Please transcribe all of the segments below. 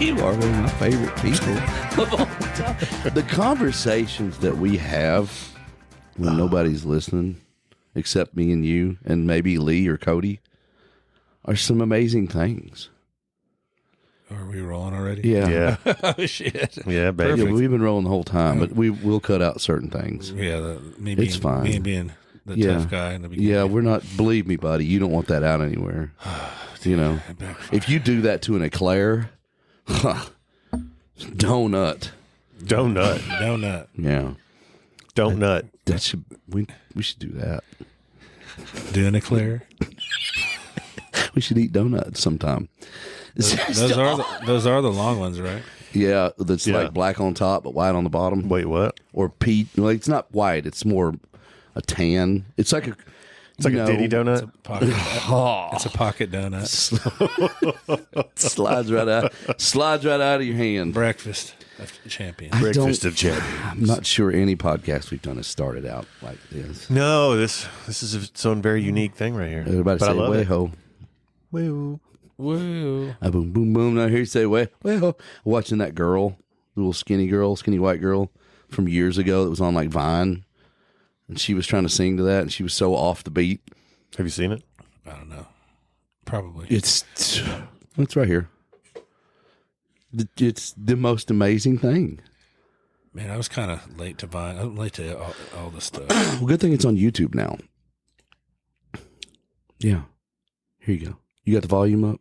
You are one of my favorite people of all time. The conversations that we have when nobody's listening, except me and you, and maybe Lee or Cody, are some amazing things. Are we rolling already? Yeah. Oh, shit. Yeah, baby. Yeah, we've been rolling the whole time, but we will cut out certain things. Yeah, It's fine. Me being the tough guy in the beginning. Yeah, we're not. Believe me, buddy, you don't want that out anywhere. You know, if you do that to an eclair, donut. Yeah, Donut. that should we should do that. Do an eclair. We should eat donuts sometime. Those are the long ones, right? Yeah, that's like black on top but white on the bottom. Wait, what? Or peat? Well, it's not white. It's more a tan. It's like a. It's like a Diddy donut. It's a pocket donut. Slides right out of your hand. Breakfast of champions. Breakfast of champions. I'm not sure any podcast we've done has started out like this. No, this is its own very unique thing right here. Everybody But say I love it. "Way-ho." Woo. Woo. Boom, boom, boom. Now here you say "way-ho." Watching that girl, little skinny white girl from years ago that was on like Vine. And she was trying to sing to that, and she was so off the beat. Have you seen it? I don't know. Probably. It's right here. It's the most amazing thing. Man, I was kind of late to Vine. I'm late to all this stuff. Well, good thing it's on YouTube now. Yeah. Here you go. You got the volume up?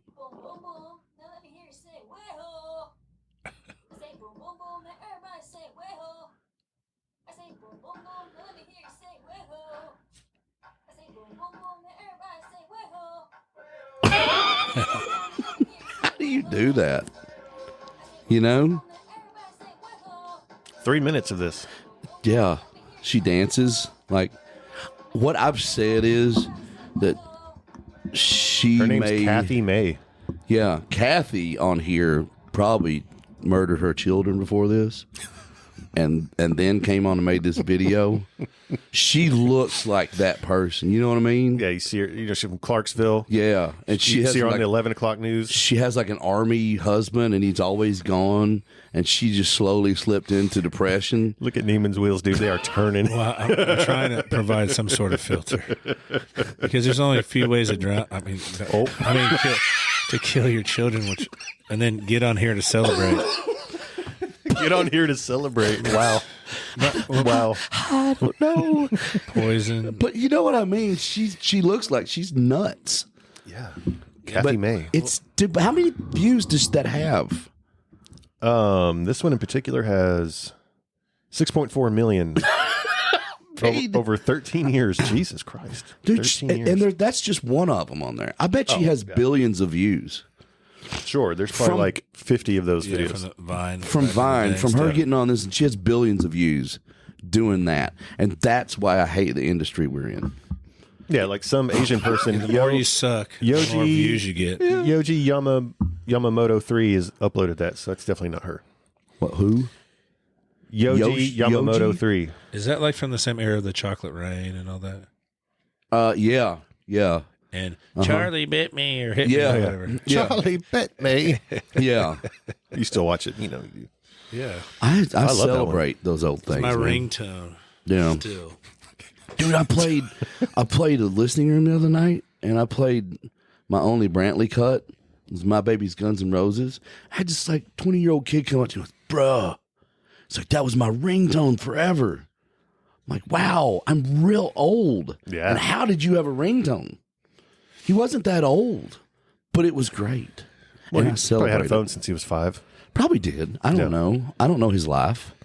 How do you do that? You know? 3 minutes of this. Yeah. She dances. Like, what I've said is that Her name's Kathy May. Yeah. Kathy on here probably murdered her children before this. And then came on and made this video. She looks like that person. You know what I mean? Yeah, you see her. You know, she's from Clarksville. Yeah, and she You has see her on like, the 11 o'clock news. She has like an army husband, and he's always gone. And she just slowly slipped into depression. Look at Neiman's wheels, dude. They are turning. Well, I'm trying to provide some sort of filter because there's only a few ways to drown. To kill your children, and then get on here to celebrate. Get on here to celebrate. Wow. Wow. I don't know. Poison. But you know what I mean? She looks like she's nuts. Yeah. Kathy May. How many views does that have? This one in particular has 6.4 million over 13 years. Jesus Christ. Dude, 13 years. and that's just one of them on there. I bet she has billions of views. Sure, there's probably like 50 of those videos. From the Vine. From Vine, from her getting on this, and she has billions of views doing that. And that's why I hate the industry we're in. Yeah, like some Asian person. The more you suck, the more views you get. Yoji Yamamoto 3 has uploaded that, so that's definitely not her. What, who? Yamamoto Yoji? 3. Is that like from the same era of the Chocolate Rain and all that? Yeah. And Charlie bit me or hit me or whatever. Yeah. Charlie bit me. Yeah. You still watch it, you know. Yeah. I love that celebrate those old things. It's my man. ringtone. Yeah. Still. Dude, I played a listening room the other night, and I played my only Brantley cut. It was My Baby's Guns N' Roses. I had this like 20-year-old kid come up to me, bruh. It's like, that was my ringtone forever. I'm like, wow, I'm real old. Yeah. And how did you have a ringtone? He wasn't that old, but it was great. Well, and I he probably celebrated. had a phone since he was 5. Probably did. I don't know. I don't know his life.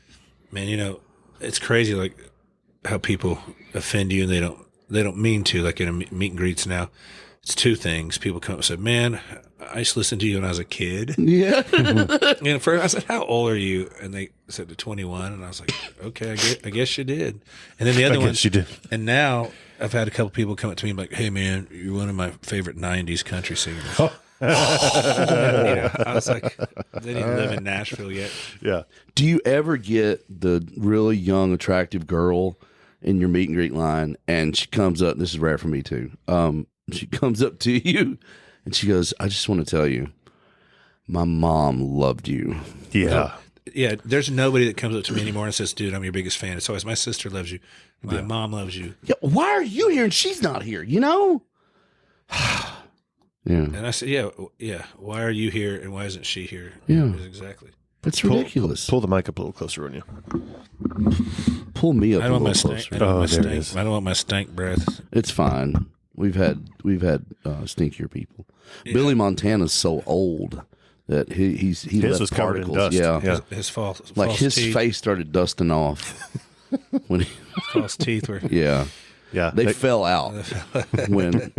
Man, you know, it's crazy like how people offend you and they don't mean to, like in a meet and greets now. It's two things. People come up and say, man, I used to listen to you when I was a kid. Yeah. And first I said, how old are you? And they said, 21. And I was like, okay, I guess you did. And then the other one, you did. And now I've had a couple people come up to me like, hey, man, you're one of my favorite 90s country singers. I was like, they didn't live in Nashville yet. Yeah. Do you ever get the really young, attractive girl in your meet and greet line, and she comes up, this is rare for me too, she comes up to you, and she goes, I just want to tell you, My mom loved you. Yeah. Yeah, there's nobody that comes up to me anymore and says, dude, I'm your biggest fan. It's always, my sister loves you. My mom loves you. Yeah, why are you here and she's not here, you know? Yeah. And I said, yeah, why are you here and why isn't she here? Yeah. Exactly. It's ridiculous. Pull the mic up a little closer on you. Pull me up I a don't want little my closer. stank. I don't want my there it stank. is. I don't want my stank breath. It's fine. We've had stinkier people. Yeah. Billy Montana's so old that he His left was covered in particles. dust. Yeah. His false His teeth. face started dusting off when he, False teeth were. yeah. Yeah. They fell out when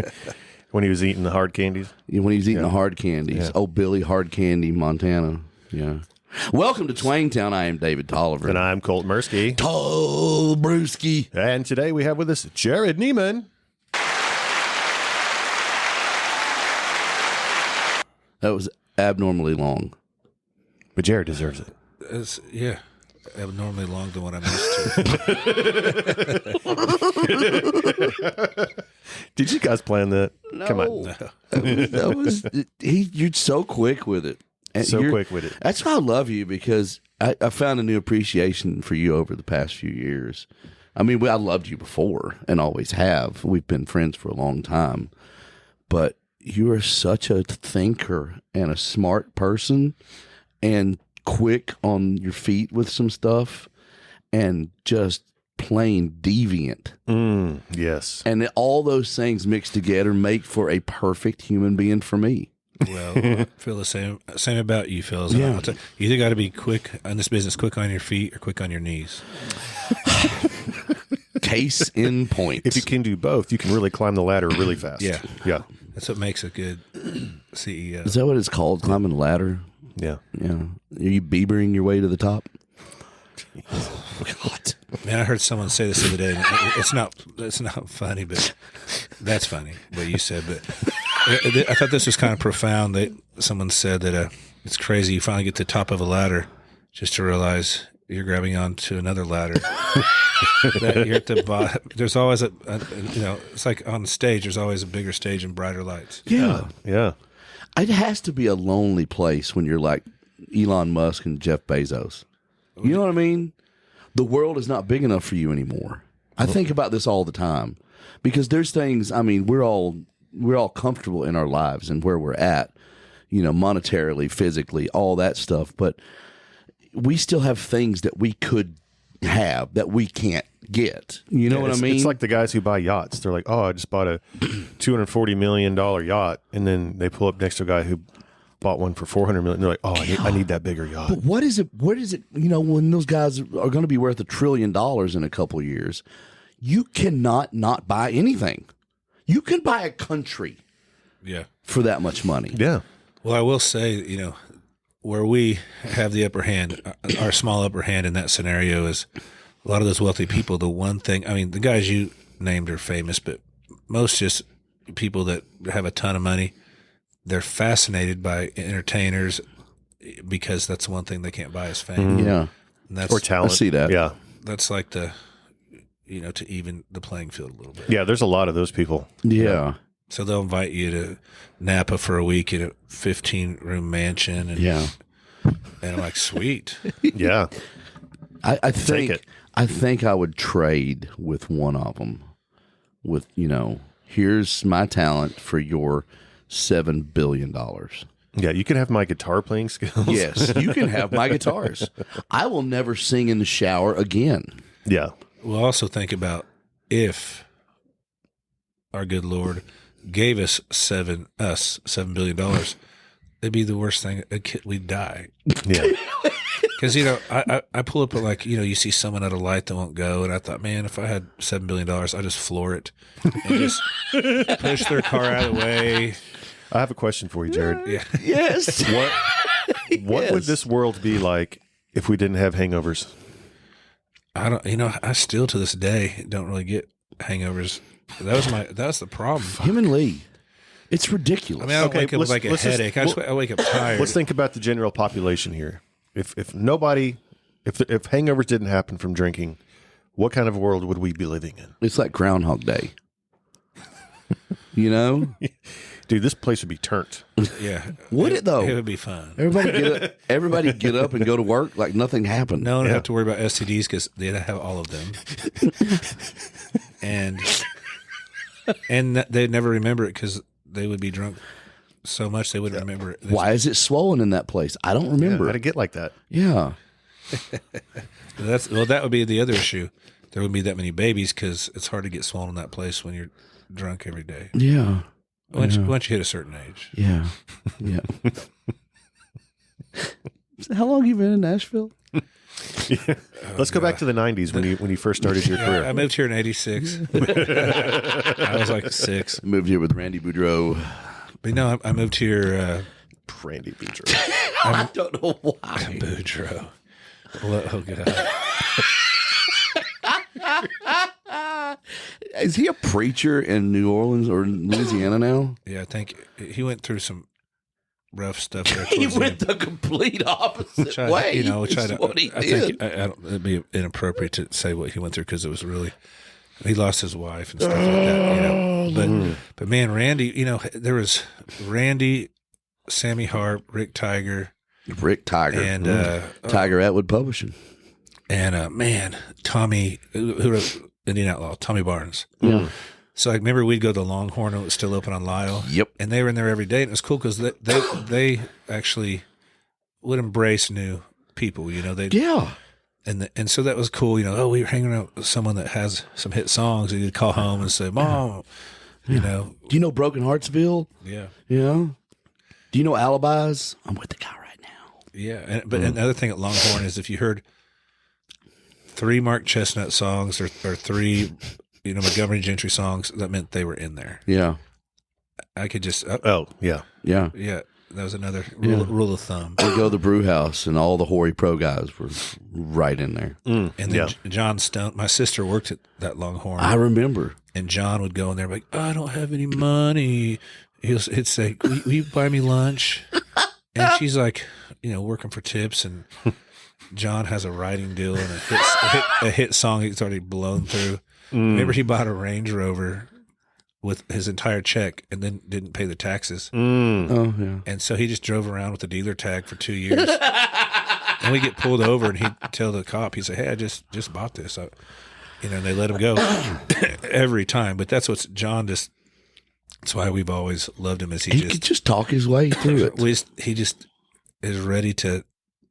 When he was eating the hard candies. he was eating the hard candies. Yeah. Oh, Billy Hard Candy Montana. Yeah. Welcome to Twangtown. I am David Tolliver. And I'm Colt Mirsky. Tall Brewski. And today we have with us Jerrod Niemann. That was abnormally long. But Jerrod deserves it. It's, yeah. Abnormally long than what I'm used to. Did you guys plan that? No. Come on. That was you're so quick with it. And So you're- quick with it. That's why I love you, because I found a new appreciation for you over the past few years. I mean, I loved you before and always have. We've been friends for a long time. But you are such a thinker and a smart person and quick on your feet with some stuff and just plain deviant. Yes. And all those things mixed together make for a perfect human being for me. Well, I feel the same about you, fellas. Yeah. I'll tell you either got to be quick in this business, quick on your feet or quick on your knees. Case in point. If you can do both, you can really climb the ladder really fast. Yeah. Yeah. That's what makes a good CEO. Is that what it's called? Climbing the ladder? Yeah. Yeah. Are you Biebering your way to the top? God. Man, I heard someone say this the other day. And it's not funny, but that's funny what you said. But I thought this was kind of profound. Someone said that it's crazy. You finally get to the top of a ladder just to realize you're grabbing onto another ladder. That you're at the bottom. There's always it's like on stage. There's always a bigger stage and brighter lights. Yeah. Yeah. It has to be a lonely place when you're like Elon Musk and Jeff Bezos. You know what I mean? The world is not big enough for you anymore. I think about this all the time because there's things, I mean, we're all comfortable in our lives and where we're at, monetarily, physically, all that stuff. But we still have things that we could have that we can't get. You know what I mean? It's like the guys who buy yachts. They're like, oh, I just bought a $240 million yacht. And then they pull up next to a guy who bought one for $400 million. They're like, oh, I need that bigger yacht. But what is it? When those guys are going to be worth $1 trillion in a couple of years, you cannot not buy anything. You can buy a country Yeah. for that much money. Yeah. Well, I will say, where we have the upper hand, our small upper hand in that scenario is a lot of those wealthy people. The one thing, I mean, the guys you named are famous, but most just people that have a ton of money, they're fascinated by entertainers because that's the one thing they can't buy is fame. Yeah. And that's, Or talent. I see that. Yeah. that's like to even the playing field a little bit. Yeah. There's a lot of those people. Yeah. So they'll invite you to Napa for a week in a 15-room mansion. And, Yeah. and I'm like, sweet. Yeah. I Take it. think I would trade with one of them with, here's my talent for your $7 billion. Yeah. You can have my guitar playing skills. Yes, you can have my guitars. I will never sing in the shower again. Yeah. We'll also think about if our good Lord gave us $7 billion, it'd be the worst thing. We'd die. Yeah. Because, I pull up at you see someone at a light that won't go. And I thought, man, if I had $7 billion, I'd just floor it and just push their car out of the way. I have a question for you, Jerrod. Yeah. Yes. What would this world be like if we didn't have hangovers? I don't, I still to this day don't really get hangovers. That's the problem. Him and Lee. It's ridiculous. I mean, I don't wake up with like a let's just- headache. I wake up tired. Let's think about the general population here. If hangovers didn't happen from drinking, what kind of world would we be living in? It's like Groundhog Day. Dude, this place would be turned. Yeah. Would it though? It would be fun. Everybody get up and go to work like nothing happened. No one would have to worry about STDs because they'd have all of them. and they'd never remember it because they would be drunk so much they wouldn't remember it. Why is it swollen in that place? I don't remember. How'd it get like that? Yeah. That would be the other issue. There wouldn't be that many babies because it's hard to get swollen in that place when you're drunk every day. Yeah. Once you hit a certain age. Yeah. Yeah. How long you been in Nashville? Let's go back to the 90s when you first started your career. I moved here in 86. I was like 6. Moved here with Randy Boudreaux. But no, I moved here. Randy Boudreaux. I don't know why. Boudreaux. Oh, God. Is he a preacher in New Orleans or Louisiana now? Yeah, I think he went through some rough stuff there. He went the complete opposite way. I think it'd be inappropriate to say what he went through because it was really, he lost his wife and stuff like that. But man, Randy, there was Randy, Sammy Harp, Rick Tiger, and Tiger Atwood Publishing, and man, Tommy, who wrote Indian Outlaw, Tommy Barnes. Yeah. So I remember we'd go to the Longhorn and it was still open on Lyle. Yep. And they were in there every day, and it was cool because they actually would embrace new people. Yeah. And so that was cool. We were hanging out with someone that has some hit songs, and you'd call home and say, "Mom, Do you know Broken Heartsville? Yeah. Yeah. Do you know Alibis? I'm with the guy right now. Yeah. But another thing at Longhorn is if you heard 3 Mark Chestnut songs or 3 Montgomery Gentry songs, that meant they were in there. Yeah. I could just Yeah. yeah, that was another rule of thumb. We go to the brew house and all the Hoary Pro guys were right in there. And then John Stone, my sister worked at that Longhorn. I remember. And John would go in there like, I don't have any money. He'd say, will you buy me lunch? And she's like, working for tips, and John has a writing deal and a hit song he's already blown through. Remember, he bought a Range Rover with his entire check and then didn't pay the taxes. Oh, yeah. And so he just drove around with the dealer tag for 2 years. And we get pulled over, and he'd tell the cop, he'd say, hey, I just bought this. And they let him go every time. But that's what's John just, that's why we've always loved him, is he could just talk his way through it. He just is ready to,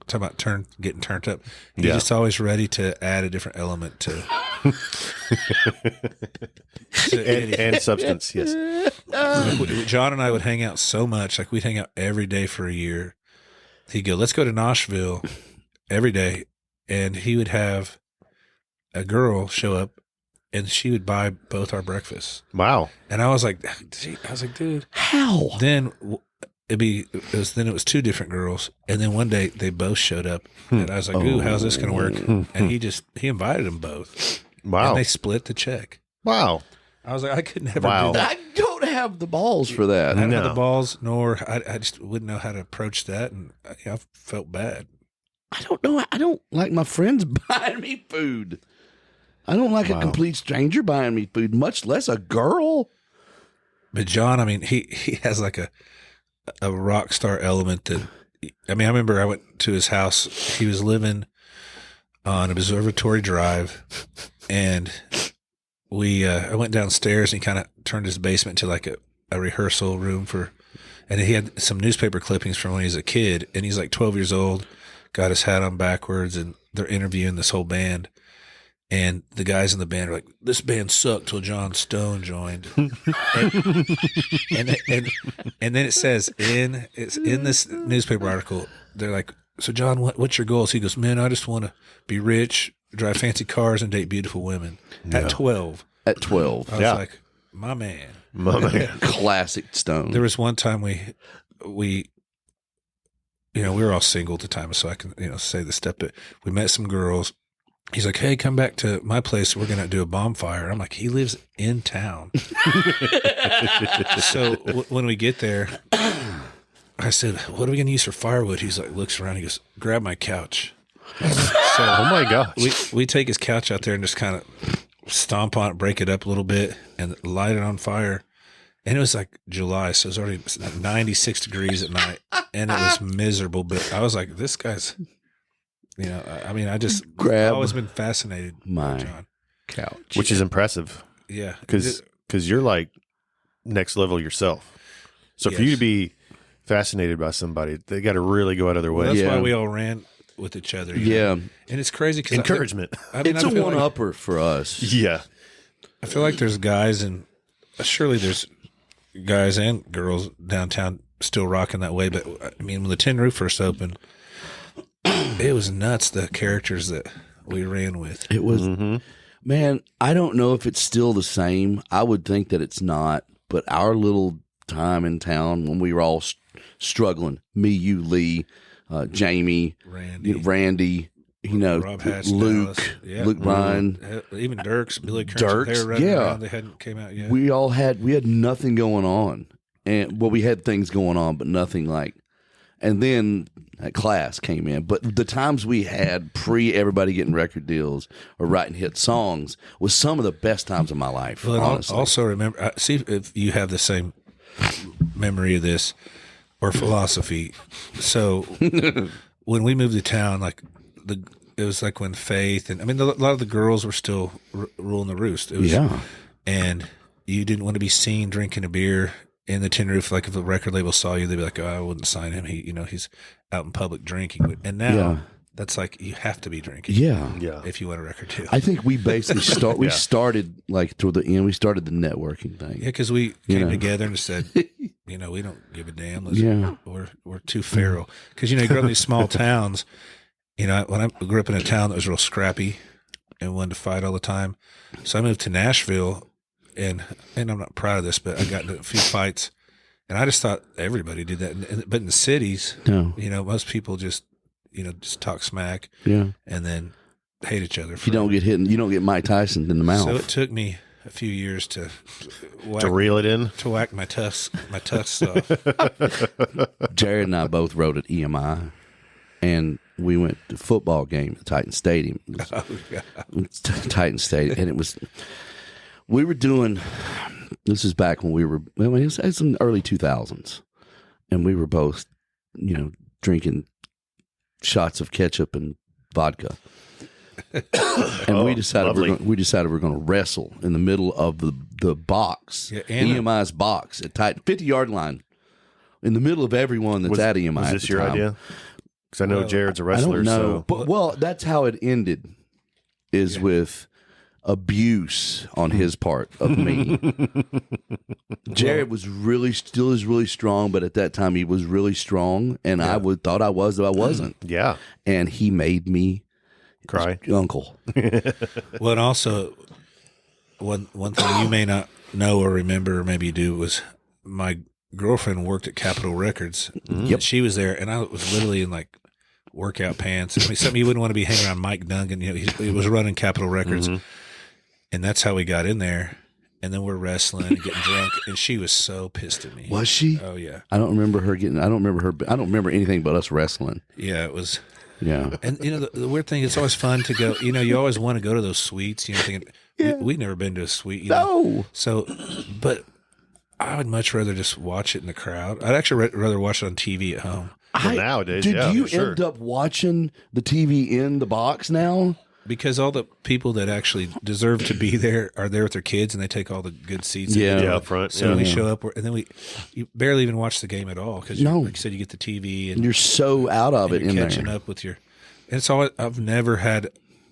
talk about getting turned up. He's just always ready to add a different element to and substance. Yes. John and I would hang out so much, like we'd hang out every day for a year. He'd go, let's go to Nashville every day, and he would have a girl show up, and she would buy both our breakfasts. Wow. And I was like, dude, how? Then it was 2 different girls, and then one day they both showed up, and I was like, ooh, how's this going to work? And he invited them both. Wow. And they split the check. Wow. I was like, I could never do that. I don't have the balls for that. I don't have the balls, nor I just wouldn't know how to approach that, and I felt bad. I don't know. I don't like my friends buying me food. I don't like a complete stranger buying me food, much less a girl. But John, I mean, he has like a rock star element that, I remember I went to his house. He was living on Observatory Drive, and I went downstairs, and he kind of turned his basement into like a rehearsal room and he had some newspaper clippings from when he was a kid, and he's like 12 years old, got his hat on backwards, and they're interviewing this whole band. And the guys in the band are like, this band sucked till John Stone joined. and then it says in this newspaper article, they're like, so John, what's your goals? He goes, man, I just want to be rich, drive fancy cars, and date beautiful women. At 12. At 12. I was like, my man. Classic Stone. There was one time we were all single at the time, so I can, say this stuff, but we met some girls. He's like, hey, come back to my place. We're going to do a bonfire. I'm like, he lives in town. So when we get there, I said, what are we going to use for firewood? He's like, looks around. He goes, grab my couch. So oh, my gosh. We take his couch out there and just kind of stomp on it, break it up a little bit, and light it on fire. And it was like July, so it was already like 96 degrees at night, and it was miserable. But I was like, this guy's, I mean, I've always been fascinated by John. Couch. Which is impressive. Yeah. Because you're like next level yourself. So for you to be fascinated by somebody, they got to really go out of their way. Well, that's why we all ran with each other. Yeah. And it's crazy because encouragement. It's a one-upper for us. Yeah. I feel like there's guys, and surely there's guys and girls downtown still rocking that way. But I mean, when the Tin Roof first opened, it was nuts, the characters that we ran with. It was, man, I don't know if it's still the same. I would think that it's not. But our little time in town when we were all struggling, me, you, Lee, Jamey, Randy, Rob Hatch, Luke, Dallas. Luke Bryan, even Dirks, Billy Curran. They were running around. They hadn't came out yet. We had nothing going on, and we had things going on, but nothing like. And then that class came in, but the times we had pre everybody getting record deals or writing hit songs was some of the best times of my life. Well, honestly. Also remember, see if you have the same memory of this or philosophy. So when we moved to town, like it was like when Faith and a lot of the girls were still ruling the roost. It was, and you didn't want to be seen drinking a beer in the Tin Roof. Like if a record label saw you, they'd be like, "Oh, I wouldn't sign him. He's out in public drinking." And now that's like you have to be drinking. Yeah. If you want a record deal. I think we basically we started like toward the end. We started the networking thing. Yeah, because we came together and said, we don't give a damn. We're too feral. Because you grew up in these small towns. When I grew up in a town that was real scrappy and wanted to fight all the time, so I moved to Nashville, and I'm not proud of this, but I got into a few fights, and I just thought everybody did that. But in the cities, most people just talk smack, and then hate each other. You don't get hit. You don't get Mike Tyson in the mouth. So it took me a few years to reel it in, to whack my tough stuff. Jerrod and I both rode at EMI, and we went to a football game at Titan Stadium. Titan Stadium, and it was. We were doing. This is back when we were. It was in the early 2000s, and we were both, drinking shots of ketchup and vodka. And we decided we're going to wrestle in the middle of the box, EMI's box at Titan 50-yard line, in the middle of everyone that's at EMI. Was this your idea? Because I know Jerrod's a wrestler. I don't know, but that's how it ended. Is with abuse on his part of me. Jerrod was still is really strong, but at that time he was really strong, and I thought I was, though I wasn't. Yeah, and he made me cry, uncle. Well, and also one thing you may not know or remember, or maybe you do, was my girlfriend worked at Capitol Records. Yep, she was there, and I was literally in like workout pants. Something you wouldn't want to be hanging around Mike Dungan. He was running Capitol Records. And that's how we got in there. And then we're wrestling and getting drunk. And she was so pissed at me. Was she? Oh, yeah. I don't remember her getting, I don't remember anything but us wrestling. Yeah, it was. Yeah. And, the weird thing, it's always fun to go, you always want to go to those suites, thinking, we've never been to a suite. No. So, but I would much rather just watch it in the crowd. I'd actually rather watch it on TV at home. Nowadays, do you end up watching the TV in the box now? Because all the people that actually deserve to be there are there with their kids, and they take all the good seats. Up front. So we show up, and then you barely even watch the game at all because, like you said, you get the TV, and you're so out of it. You're catching up with your. And it's all I've never had.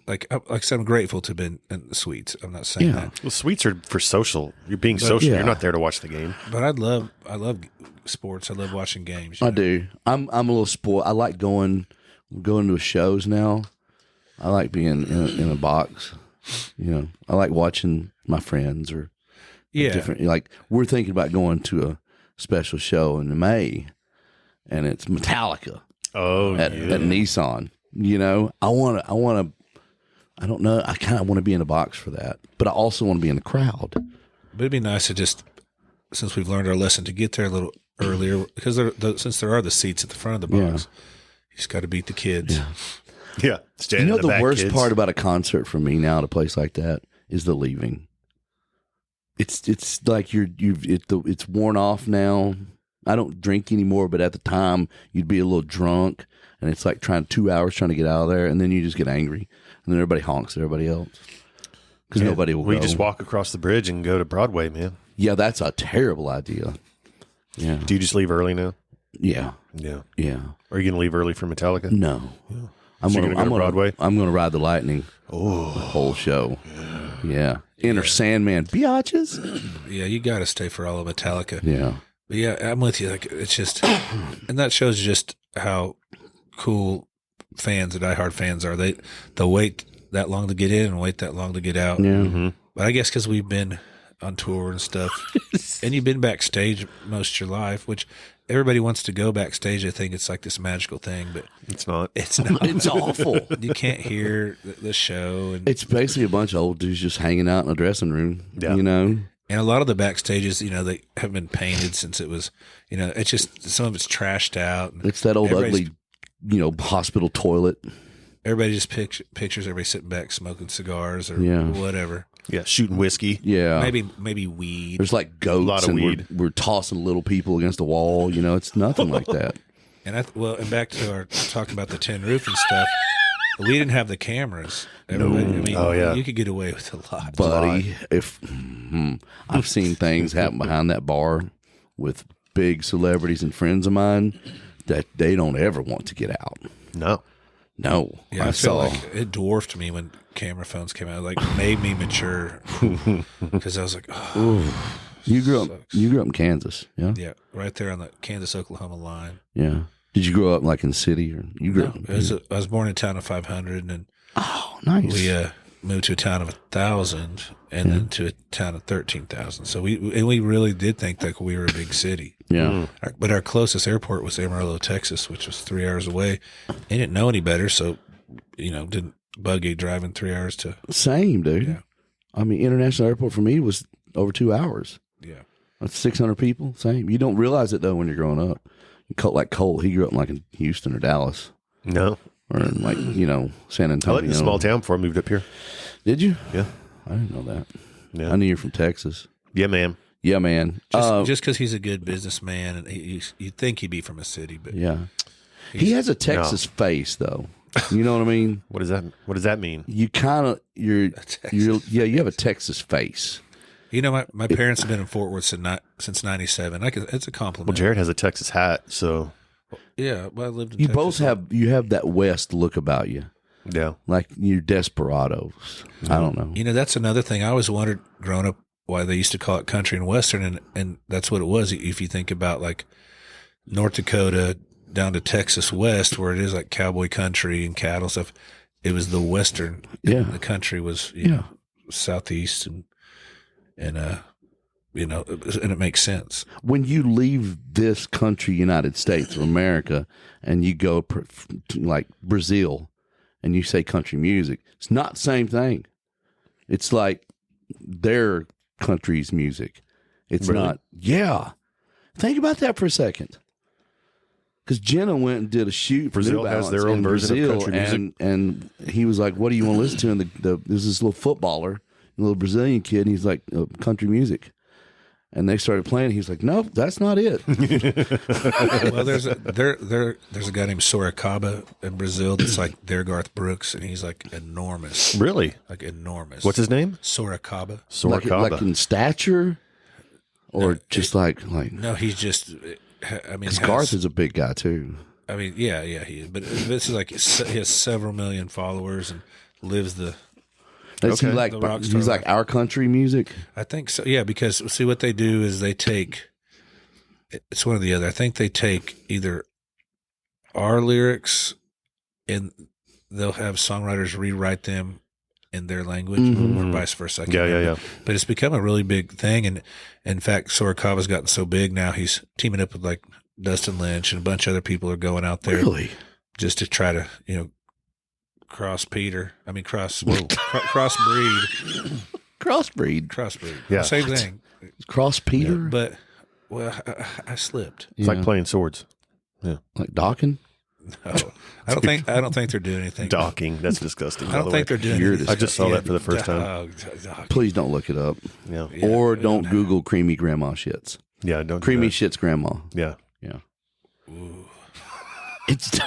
Like I said, I'm grateful to have been in the suites. I'm not saying that. Well, suites are for social. You're being social. You're not there to watch the game. But I love sports. I love watching games. I do. I'm a little spoiled. I like going to shows now. I like being in a box. I like watching my friends or different. Like we're thinking about going to a special show in May, and it's Metallica. At Nissan. I want to. I don't know. I kind of want to be in a box for that, but I also want to be in the crowd. But it'd be nice to just, since we've learned our lesson, to get there a little earlier, because since there are the seats at the front of the box, you just got to beat the kids. Yeah. The worst part about a concert for me now at a place like that is the leaving. it's like it's worn off now. I don't drink anymore, but at the time you'd be a little drunk, and it's like 2 hours trying to get out of there, and then you just get angry, and then everybody honks at everybody else because nobody will. We just walk across the bridge and go to Broadway, man. Yeah, that's a terrible idea. Yeah. Do you just leave early now? Yeah. Yeah. Yeah. Are you gonna leave early for Metallica? No. Yeah. I'm So gonna go to Broadway. I'm gonna ride the Lightning. Oh, the whole show. Yeah. Enter Sandman, biatches. Yeah, you got to stay for all of Metallica. Yeah. But yeah, I'm with you. Like, it's just, and that shows just how cool fans, the diehard fans are. They'll wait that long to get in and wait that long to get out. Yeah. Mm-hmm. But I guess because we've been on tour and stuff, and you've been backstage most of your life, which everybody wants to go backstage. They think it's like this magical thing, but It's not. it's not. It's awful. You can't hear the show, and It's basically a bunch of old dudes just hanging out in a dressing room. Yeah. You know? a lot of the backstages, they have been painted since it was, it's just some of it's trashed out. It's that old ugly, hospital toilet. Everybody just pictures everybody sitting back smoking cigars or Yeah. whatever. Yeah, shooting whiskey. Yeah. Maybe weed. There's like goats. A lot of and weed. We're tossing little people against a wall. It's nothing like that. And and back to our talking about the tin roof and stuff. We didn't have the cameras. You could get away with a lot. Buddy, I've seen things happen behind that bar with big celebrities and friends of mine that they don't ever want to get out. No. No. Yeah, I felt like it dwarfed me when camera phones came out. It like made me mature because I was like, oh, you grew up in Kansas, yeah? Yeah, right there on the Kansas-Oklahoma line. Yeah. Did you grow up like in the city, or you grew up? I was born in a town of 500, and oh, nice. we moved to a town of 1,000, and then to a town of 13,000. So we really did think like we were a big city. Yeah. But our closest airport was Amarillo, Texas, which was 3 hours away. They didn't know any better, so didn't buggy driving 3 hours to. Same, dude. Yeah. I mean, international airport for me was over 2 hours. Yeah. That's 600 people. Same. You don't realize it though when you're growing up. Like Colt, he grew up in Houston or Dallas. No. Or in San Antonio. I lived in a small town before I moved up here. Did you? Yeah. I didn't know that. Yeah. I knew you're from Texas. Yeah, man. Yeah, man. Just because he's a good businessman, and you'd think he'd be from a city, but Yeah. He has a Texas face, though. You know what I mean? What does that mean? You kind of you have a Texas face. My parents have been in Fort Worth since '97. It's a compliment. Well, Jerrod has a Texas hat, so Yeah, well, I lived in You Texas. both have that West look about you, yeah. like you're desperados. I don't know. That's another thing I always wondered growing up why they used to call it country and western, and that's what it was. If you think about like North Dakota down to Texas West, where it is like cowboy country and cattle stuff, it was the western. Yeah. The country was southeast and and it makes sense. When you leave this country, United States of America, and you go to like Brazil, and you say country music, it's not the same thing. It's like their country's music. It's Really? not. Yeah. Think about that for a second. Because Jenna went and did a shoot for Brazil New Balance has their own in version of Brazil, country music. and he was like, "What do you want to listen to?" And there's this little footballer, a little Brazilian kid, and he's like, "Country music." And they started playing. He's like, "Nope, that's not it." Well, there's a guy named Sorocaba in Brazil that's like their Garth Brooks, and he's like enormous, Really? like enormous. What's his name? Sorocaba? Sorocaba. like in stature, or just like. No, he's just. I mean, Garth is a big guy too. I mean, yeah, he is. But this is like he has several million followers and lives the. Is he Okay. like The rock star he's like life. our country music? I think so. Yeah, because see what they do is they take. It's one or the other. I think they take either our lyrics, and they'll have songwriters rewrite them in their language, or vice versa. I can't Yeah. remember. But it's become a really big thing, and in fact, Sorocava's gotten so big now. He's teaming up with like Dustin Lynch and a bunch of other people are going out there Really? just to try to crossbreed. Crossbreed. Yeah. Same thing. Cross Peter? But I slipped. It's like playing swords. Like Dawkin? No, I don't think they're doing anything. Docking. That's disgusting. I don't think they're doing anything. I just saw that for the first time. Please don't look it up. Yeah. Or don't Google creamy grandma shits. Yeah, don't do Creamy that. shits grandma. Yeah. Yeah. Ooh. It's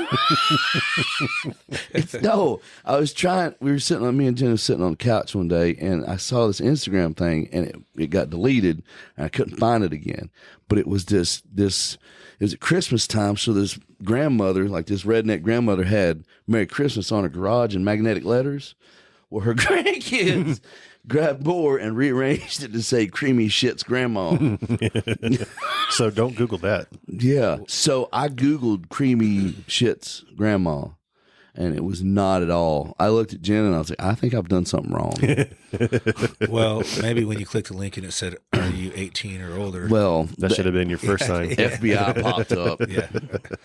no. I was trying. We were sitting on me and Jen was sitting on the couch one day, and I saw this Instagram thing, and it got deleted, and I couldn't find it again. But it was this. It was at Christmas time, so this grandmother, like this redneck grandmother, had "Merry Christmas" on her garage in magnetic letters. Well, her grandkids grabbed more and rearranged it to say "Creamy Shits Grandma." So don't Google that. Yeah. So I Googled "Creamy Shits Grandma," and it was not at all. I looked at Jen and I was like, I think I've done something wrong. Well, maybe when you clicked the link and it said, "Are you 18 or older?" Well, That should have been your first sign. FBI popped up. Yeah.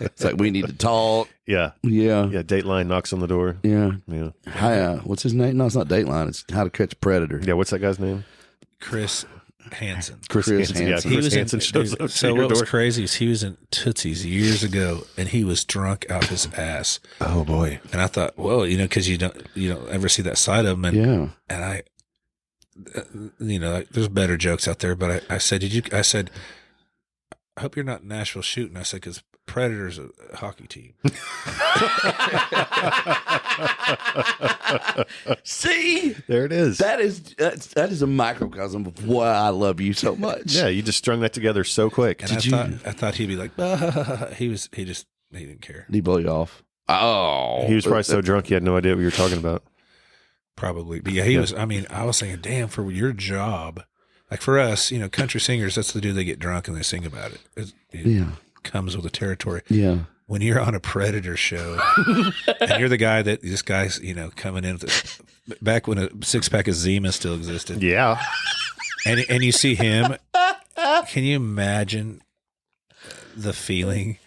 It's like, we need to talk. Yeah. Yeah. Yeah. Dateline knocks on the door. Yeah. Yeah. Hi, what's his name? No, it's not Dateline. It's How to Catch a Predator. Yeah. What's that guy's name? Chris Hansen. Chris Hansen. Yeah. He Chris Hansen shows up. So to your what was door. crazy is he was in Tootsie's years ago, and he was drunk out his ass. Oh boy. And I thought, well, because you don't ever see that side of him. And, Yeah. and I, there's better jokes out there, but I said, I said, I hope you're not in Nashville shooting. I said, because Predator's a hockey team. See? There it is. That is a microcosm of why I love you so much. Yeah. You just strung that together so quick. And I thought he'd be like, he didn't care. Did he blow you off? Oh. He was probably so drunk he had no idea what you were talking about. Probably. But yeah, he was, I was thinking, damn, for your job, like for us, country singers, that's the dude, they get drunk and they sing about it. It comes with the territory. Yeah. When you're on a Predator show and you're the guy that this guy's, coming in with back when a 6-pack of Zima still existed. Yeah. And you see him, can you imagine the feeling?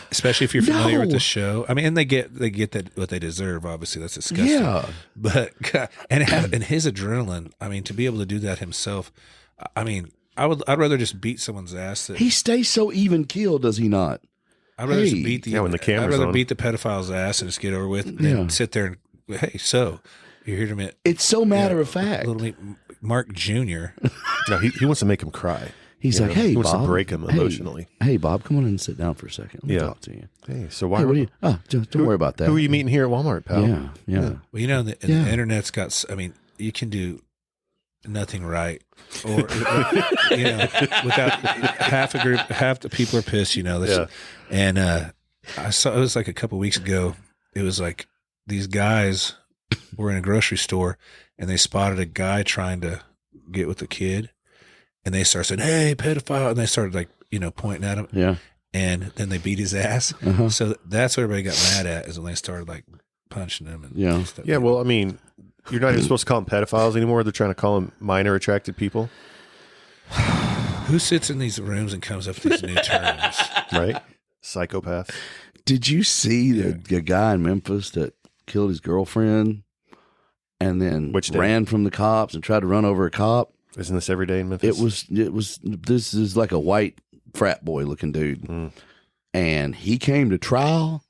Especially if you're familiar with the show. And they get that what they deserve. Obviously, that's disgusting. Yeah, but and his adrenaline. To be able to do that himself. I'd rather just beat someone's ass. he stays so even keeled, does he not? I'd rather just beat when the camera's I'd rather on. beat the pedophile's ass and just get over with than sit there and hey, so you're here to meet. It's so matter of fact. Little Mark Jr. No, he wants to make him cry. He's like, hey, he wants Bob, to break him emotionally. Hey, Bob, come on in and sit down for a second. Let me talk to you. Hey, so why? Hey, what are you? Oh, don't worry about that. Who are you meeting here at Walmart, pal? Yeah. Well, the internet's got. You can do nothing right, or without half the people are pissed. And I saw it was like a couple weeks ago. It was like these guys were in a grocery store and they spotted a guy trying to get with a kid. And they started saying, "Hey, pedophile!" And they started pointing at him. Yeah. And then they beat his ass. Uh-huh. So that's what everybody got mad at is when they started punching him. And stuff. Yeah. Well, you're not even supposed to call them pedophiles anymore. They're trying to call them minor attracted people, Who sits in these rooms and comes up with these new terms? right? Psychopath. Did you see the guy in Memphis that killed his girlfriend and then ran from the cops and tried to run over a cop? Isn't this every day in Memphis? It was. This is like a white frat boy looking dude, and he came to trial,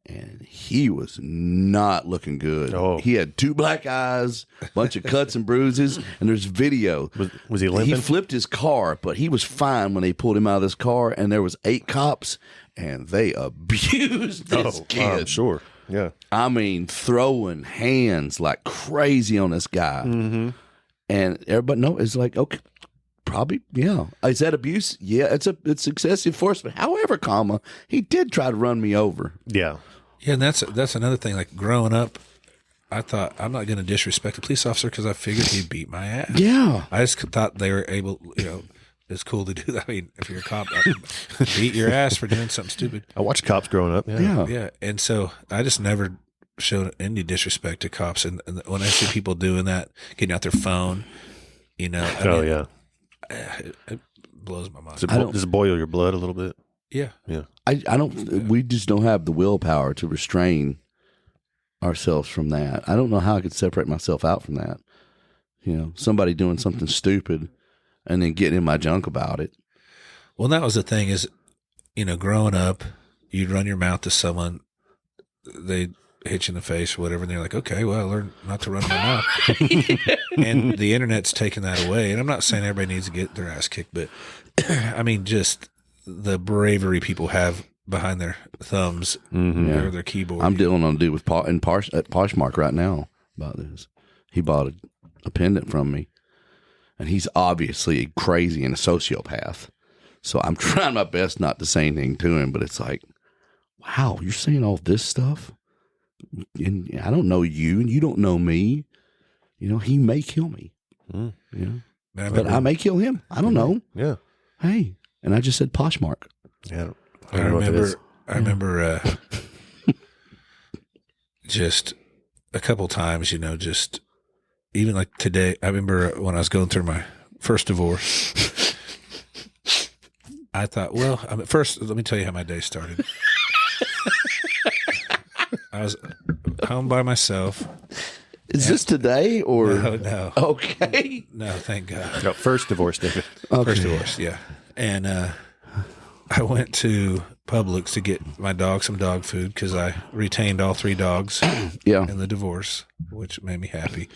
and he was not looking good. Oh. He had 2 black eyes, a bunch of cuts and bruises, and there's video. Was he limping? He flipped his car, but he was fine when they pulled him out of this car, and there was 8 cops, and they abused this kid. I'm sure. Yeah. Throwing hands like crazy on this guy. Mm-hmm. And everybody it's like, okay, probably, yeah. Is that abuse? Yeah, it's excessive force. But however, he did try to run me over. Yeah. Yeah, and that's another thing. Like growing up, I thought I'm not going to disrespect a police officer because I figured he'd beat my ass. Yeah. I just thought they were able, it's cool to do that. If you're a cop, beat your ass for doing something stupid. I watched cops growing up. Yeah. Yeah. And so I just never showed any disrespect to cops. And when I see people doing that, getting out their phone, It blows my mind. Does it boil your blood a little bit? Yeah. Yeah. I don't, we just don't have the willpower to restrain ourselves from that. I don't know how I could separate myself out from that. Somebody doing something stupid and then getting in my junk about it. Well, that was the thing is, growing up, you'd run your mouth to someone they hit you in the face or whatever, and they're like, okay, well, I learned not to run my mouth. And the internet's taken that away. And I'm not saying everybody needs to get their ass kicked, but I mean, just the bravery people have behind their thumbs or their keyboard. I'm dealing on a dude with at Poshmark right now about this. He bought a pendant from me, and he's obviously crazy and a sociopath. So I'm trying my best not to say anything to him, but it's like, wow, you're saying all this stuff? And I don't know you, and you don't know me. You know, he may kill me. You know, but I may kill him. I don't know. Yeah. Hey, and I just said Poshmark. Yeah. I remember just a couple times, you know, just even like today, I remember when I was going through my first divorce, I thought, well, first, let me tell you how my day started. I was home by myself. Is this today or? No. Okay. No, thank God. No, first divorce, David. Okay. First divorce, yeah. And I went to Publix to get my dog some dog food because I retained all 3 dogs in the divorce, which made me happy.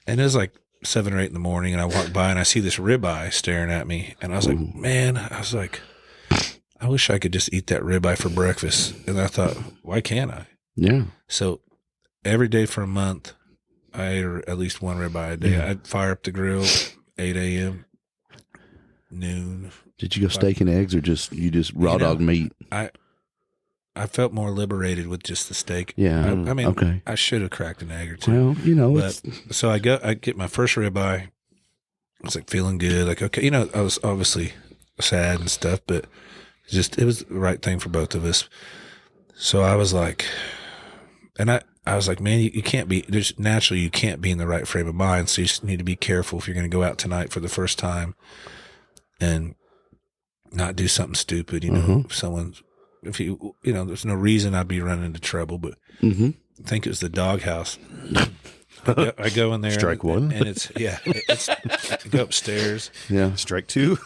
And it was like 7 or 8 in the morning, and I walked by and I see this ribeye staring at me, and I was like, man, I wish I could just eat that ribeye for breakfast. And I thought, why can't I? Yeah. So every day for a month, I ate at least 1 ribeye a day. Yeah. I'd fire up the grill 8 a.m., noon. Did you go steak and eggs or you just raw dog meat? I felt more liberated with just the steak. Yeah. I mean, okay. I should have cracked an egg or 2. Well, you know, but so I get my first ribeye. I was like feeling good. Like, okay, you know, I was obviously sad and stuff, but it was the right thing for both of us. So I was like, and I was like, man, you can't be, naturally you can't be in the right frame of mind. So you just need to be careful if you're going to go out tonight for the first time and not do something stupid. You know, if you know, there's no reason I'd be running into trouble, but I think it was the doghouse. I go in there. Strike 1. And it's I go upstairs. Yeah. Strike 2.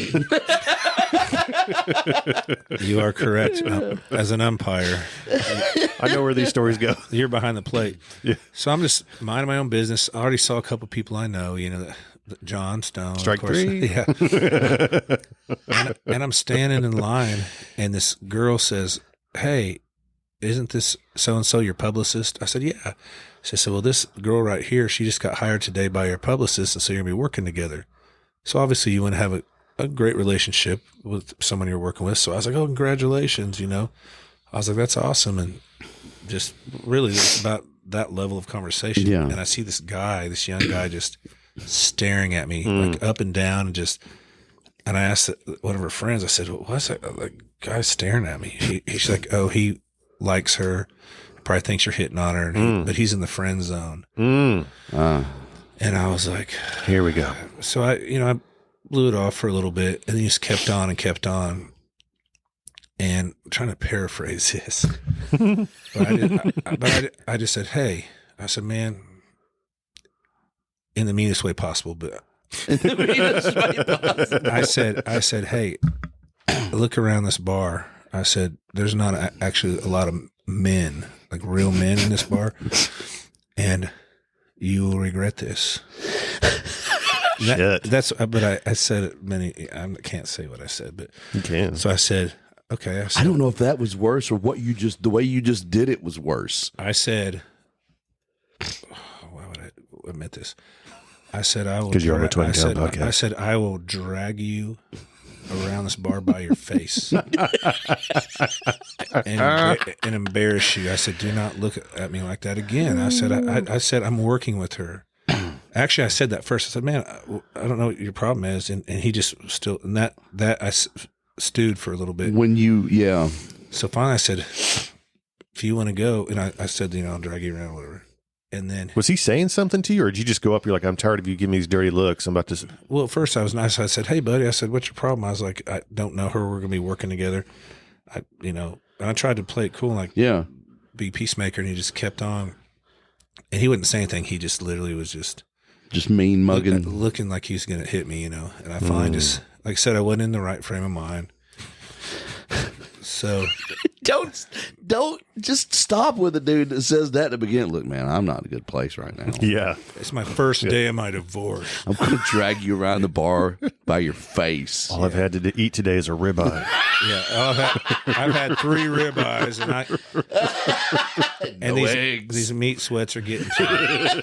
You are correct. As an umpire, I know where these stories go. you're behind the plate. Yeah. So I'm just minding my own business. I already saw a couple people I know, you know, John Stone. Strike of course. 3. Yeah. and I'm standing in line, and this girl says, hey, isn't this so-and-so your publicist? I said, yeah. She said, well, this girl right here, she just got hired today by your publicist, and so you're going to be working together. So obviously you want to have a great relationship with someone you're working with. So I was like, oh, congratulations, you know. I was like, that's awesome. And just really it's about that level of conversation. Yeah. And I see this young guy just staring at me like up and down and I asked one of her friends, I said, well, what's that guy staring at me? She's like, oh, he likes her. Probably thinks you're hitting on her, but he's in the friend zone. And I was like, here we go. So I blew it off for a little bit, and then he just kept on and kept on. And I'm trying to paraphrase this, but I just said, hey, I said, man, in the meanest way possible, but I said, hey, look around this bar. I said, there's not actually a lot of men, like real men in this bar, and you will regret this. But I said it I can't say what I said, but you can. So I said, okay. I don't know if that was worse or the way you just did it was worse. I said, why would I admit this? I said, I will. Because you're on the Twin Town podcast. I said, I will drag you around this bar by your face and embarrass you. I said, do not look at me like that again. I said, I'm working with her. Actually, I said that first. I said, man, I don't know what your problem is. And he just still, and that I stewed for a little bit. So finally I said, if you want to go, and I said, you know, I'll drag you around, whatever. And then, was he saying something to you, or did you just go up? You're like, I'm tired of you giving me these dirty looks. I'm about to. Well, at first I was nice. I said, hey, buddy. I said, what's your problem? I was like, I don't know her. We're going to be working together. And I tried to play it cool, like, be peacemaker. And he just kept on. And he wouldn't say anything. He just literally was just mean mugging, looking like he was going to hit me, you know. And I finally just, like I said, I wasn't in the right frame of mind. So Don't just stop with a dude that says that to begin. Look, man, I'm not in a good place right now. Yeah. it's my first day of my divorce. I'm going to drag you around the bar by your face. All I've had to eat today is a ribeye. Yeah, I've had 3 ribeyes, and these meat sweats are getting to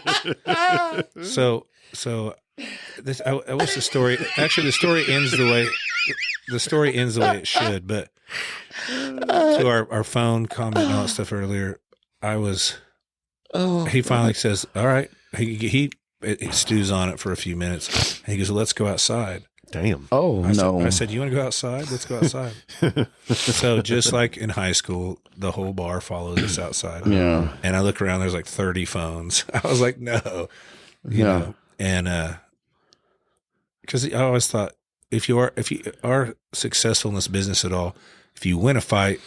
me. So this I wish the story. Actually, the story ends the way it should. But to our phone comment and all that stuff earlier, he finally says, "All right." He stews on it for a few minutes. And he goes, "Let's go outside." Damn. Oh, no. I said, "You want to go outside? Let's go outside." So just like in high school, the whole bar follows us outside. Yeah. And I look around, there's like 30 phones. I was like, no. You know? And because I always thought if you are successful in this business at all, if you win a fight,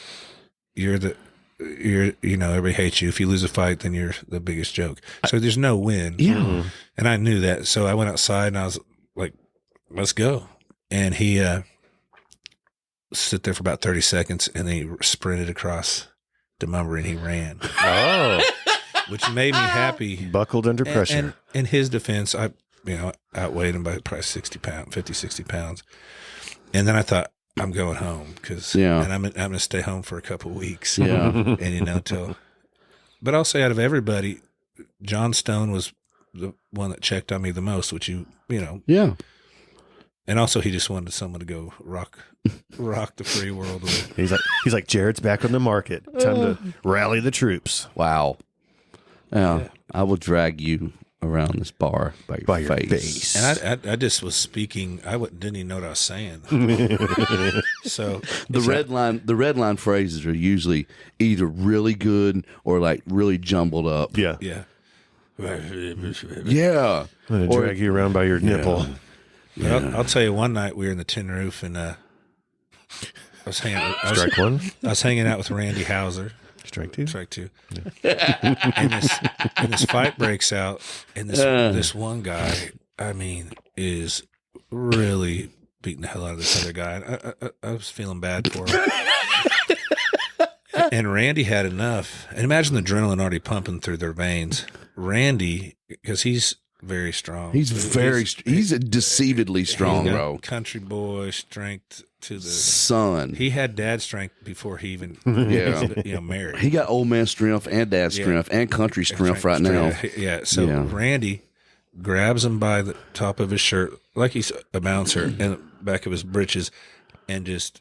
everybody hates you. If you lose a fight, then you're the biggest joke. So there's no win. Yeah. And I knew that. So I went outside and I was like, let's go. And he stood there for about 30 seconds and then he sprinted across the number and he ran. Oh. Which made me happy. Buckled under pressure. And in his defense, I outweighed him by probably 50, 60 pounds. And then I thought, I'm going home and I'm going to stay home for a couple of weeks. Yeah. And but I'll say out of everybody, John Stone was the one that checked on me the most, which Yeah. and also he just wanted someone to go rock the free world with. He's like, Jerrod's back on the market. Time to rally the troops. Wow. Yeah. I will drag you around this bar by your face. And I just was speaking. Didn't even know what I was saying. So the red line phrases are usually either really good or like really jumbled up. Yeah. Yeah. Yeah. I'm going to drag you around by your nipple. Yeah. I'll tell you, one night we were in the tin roof and I was hanging out with Randy Hauser. Strike two. Yeah. and this fight breaks out, and this one guy, I mean, is really beating the hell out of this other guy. I was feeling bad for him. And Randy had enough. And imagine the adrenaline already pumping through their veins. Randy, because he's very strong. He's deceivedly strong, he's got bro. Country boy strength to the son. He had dad strength before he even married. He got old man strength and dad strength and country strength right now. Yeah. So Randy grabs him by the top of his shirt like he's a bouncer and the back of his britches and just.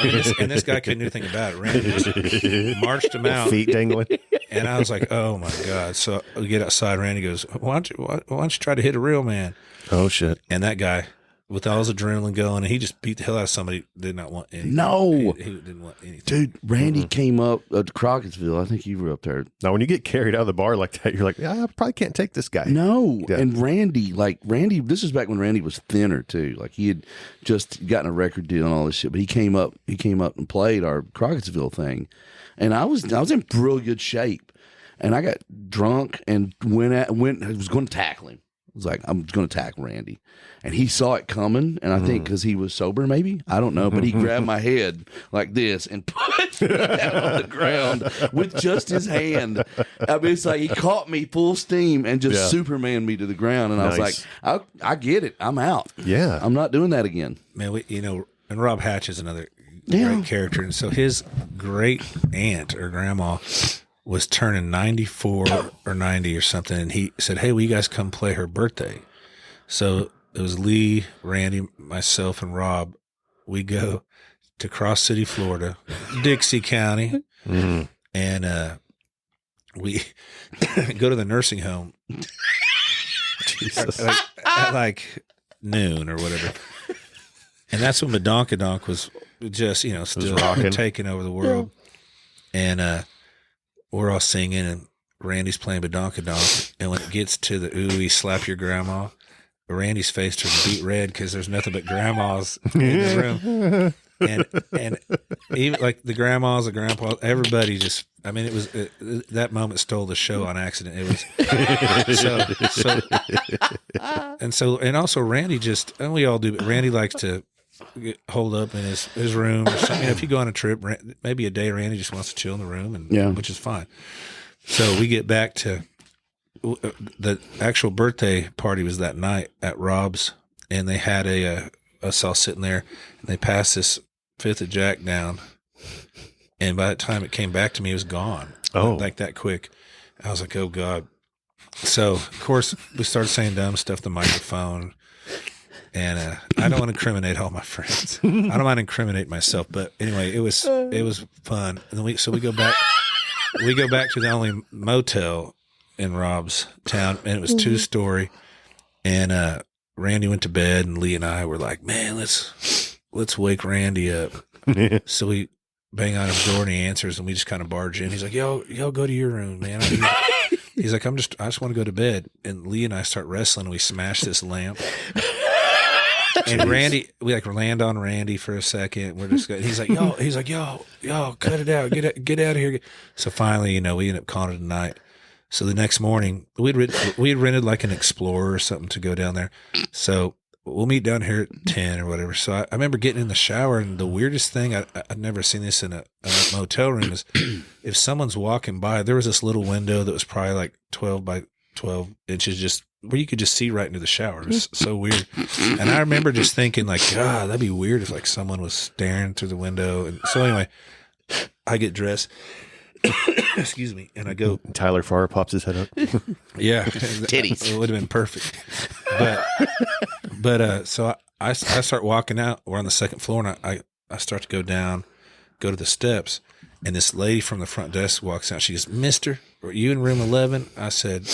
And this guy couldn't do anything about it. Randy just marched him out, feet dangling. And I was like, "Oh my god!" So we get outside. Randy goes, "Why don't you try to hit a real man?" Oh shit! And that guy, with all his adrenaline going, and he just beat the hell out of somebody. Did not want anything. No, he didn't want anything. Dude, Randy came up to Crockettsville. I think you were up there. Now, when you get carried out of the bar like that, you're like, I probably can't take this guy. No, and Randy, this is back when Randy was thinner too. Like he had just gotten a record deal and all this shit. But he came up and played our Crockettsville thing, and I was in real good shape, and I got drunk and went. I was going to tackle him. I was like, I'm going to tackle Randy. And he saw it coming, and I think because he was sober, maybe. I don't know. But he grabbed my head like this and put me down on the ground with just his hand. I mean, it's like he caught me full steam and just Superman me to the ground. And I was like, I get it. I'm out. Yeah. I'm not doing that again. Man, and Rob Hatch is another great character. And so his great aunt or grandma was turning 94 or 90 or something, and he said, "Hey, will you guys come play her birthday?" So it was Lee, Randy, myself, and Rob. We go to Cross City, Florida, Dixie County, and we go to the nursing home Jesus. at like noon or whatever. And that's when Badonkadonk was just, still rocking, taking over the world. And we're all singing, and Randy's playing Badonkadonk. And when it gets to the ooey, slap your grandma, Randy's face turns beet red because there's nothing but grandmas in the room. And even like the grandmas, the grandpas, everybody just, I mean, it was, that moment stole the show on accident. It was, and also Randy just, and we all do, but Randy likes to get holed up in his room or something. You know, if you go on a trip, maybe a day, Randy just wants to chill in the room, which is fine. So we get back to the actual birthday party was that night at Rob's, and they had us all sitting there, and they passed this fifth of Jack down, and by the time it came back to me, it was gone. Oh, like that quick. I was like, oh God. So of course we started saying dumb stuff to the microphone, and I don't want to incriminate all my friends. I don't want to incriminate myself, but anyway, it was fun. And then we go back to the only motel in Rob's town, and it was 2-story. And Randy went to bed, and Lee and I were like, man, let's wake Randy up. So we bang on his door, and he answers, and we just kind of barge in. He's like, yo, go to your room, man. He's like, I just want to go to bed. And Lee and I start wrestling, and we smash this lamp. And Randy, we like land on Randy for a second. We're just good. He's like, yo, cut it out, get out of here. So finally, you know, we end up calling it a night. So the next morning, we had rented like an Explorer or something to go down there. So we'll meet down here at 10 or whatever. So I remember getting in the shower, and the weirdest thing, I'd never seen this in a motel room, is if someone's walking by, there was this little window that was probably like 12 by 12 inches, just where you could just see right into the shower. It was so weird. And I remember just thinking like, God, that'd be weird if like someone was staring through the window. And so anyway, I get dressed. Excuse me. And I go. Tyler Farr pops his head up. Yeah. Titties. It would have been perfect. But so I start walking out. We're on the second floor, and I start to go to the steps. And this lady from the front desk walks out. She goes, Mister, are you in room 11? I said,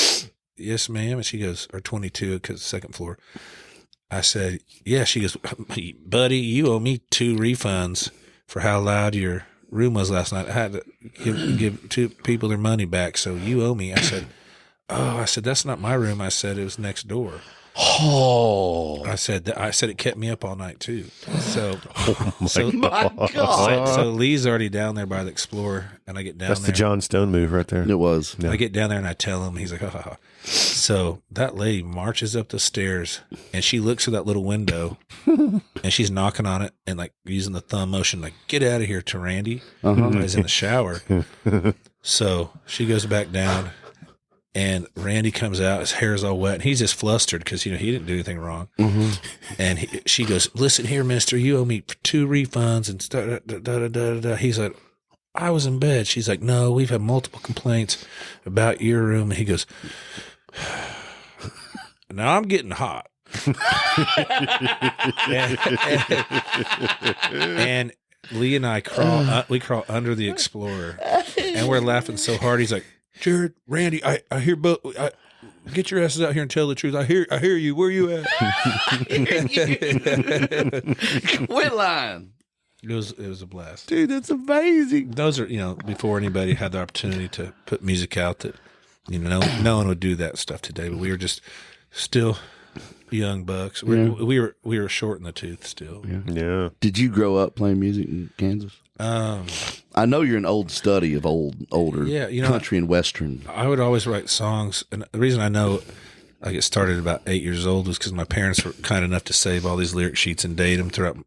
yes, ma'am. And she goes, or 22, because second floor. I said, yeah. She goes, buddy, you owe me 2 refunds for how loud your room was last night. I had to give 2 people their money back, so you owe me. I said, that's not my room. I said, it was next door. Oh, I said it kept me up all night too. So, my God. So Lee's already down there by the Explorer, and I get down there. That's the John Stone move right there. It was. Yeah. I get down there and I tell him. He's like, ha ha ha. So that lady marches up the stairs, and she looks through that little window, and she's knocking on it and like using the thumb motion, like, get out of here, to Randy. He's in the shower. So she goes back down. And Randy comes out, his hair's all wet, and he's just flustered because, you know, he didn't do anything wrong. And she goes, listen here, mister, you owe me 2 refunds, and He's like, I was in bed. She's like, no, we've had multiple complaints about your room. And he goes, now I'm getting hot. and Lee and I crawl under the Explorer, and we're laughing so hard. He's like, Jerrod, Randy, I hear both. Get your asses out here and tell the truth. I hear you. Where you at? Quit lying. It was a blast, Dude, that's amazing. Those are, you know, before anybody had the opportunity to put music out, that, you know, no one would do that stuff today. But we were just still young bucks. We were short in the tooth still. Yeah. Did you grow up playing music in Kansas? I know you're an old study of older country and western. I would always write songs, and the reason I know I get started at about 8 years old was because my parents were kind enough to save all these lyric sheets and date them throughout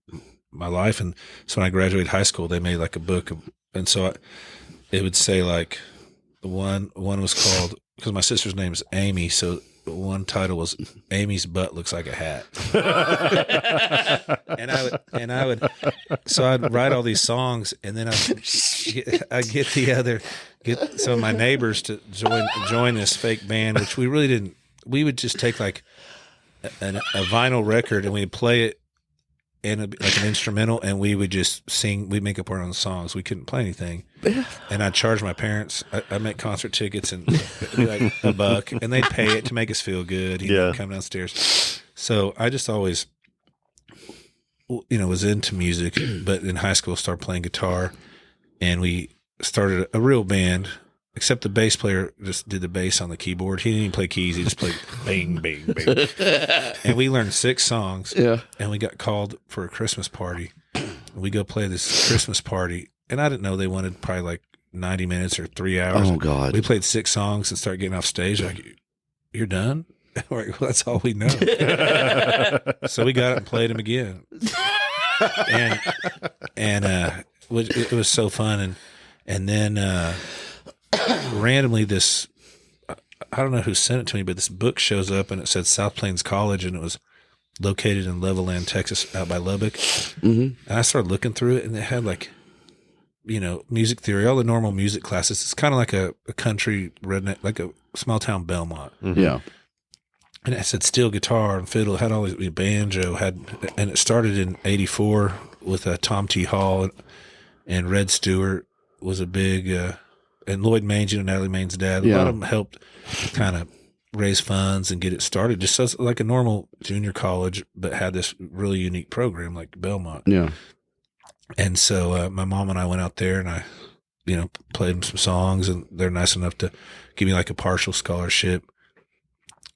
my life. And so when I graduated high school, they made like a book and so it would say like one was called, because my sister's name is Amy, so one title was Amy's Butt Looks Like a Hat. and I would so I'd write all these songs, and then I'd get some of my neighbors to join this fake band, which we really didn't. We would just take like a vinyl record, and we'd play it and like an instrumental, and we would just sing. We'd make up our own songs. We couldn't play anything, and I'd charge my parents. I'd make concert tickets and it'd be like $1, and they'd pay it to make us feel good. He'd come downstairs. So I just always, you know, was into music, but in high school started playing guitar, and we started a real band. Except the bass player just did the bass on the keyboard. He didn't even play keys. He just played bang, bang, bang. And we learned 6 songs. Yeah. And we got called for a Christmas party. And we go play this Christmas party. And I didn't know they wanted probably like 90 minutes or 3 hours. Oh, God. We played 6 songs and started getting off stage. Like, you're done? We're like, well, that's all we know. So we got up and played them again. and it was so fun. And then randomly this, I don't know who sent it to me, but this book shows up and it said South Plains College, and it was located in Levelland, Texas, out by Lubbock. Mm-hmm. And I started looking through it, and it had like, music theory, all the normal music classes. It's kind of like a country redneck, like a small town Belmont. Mm-hmm. Yeah. And it said steel guitar and fiddle, had all these banjo, and it started in '84 with Tom T. Hall and Red Stewart was a big, and Lloyd Mange and Natalie Maine's dad. A lot of them helped kind of raise funds and get it started, just so like a normal junior college, but had this really unique program like Belmont. Yeah. And so my mom and I went out there, and I, played them some songs, and they're nice enough to give me like a partial scholarship.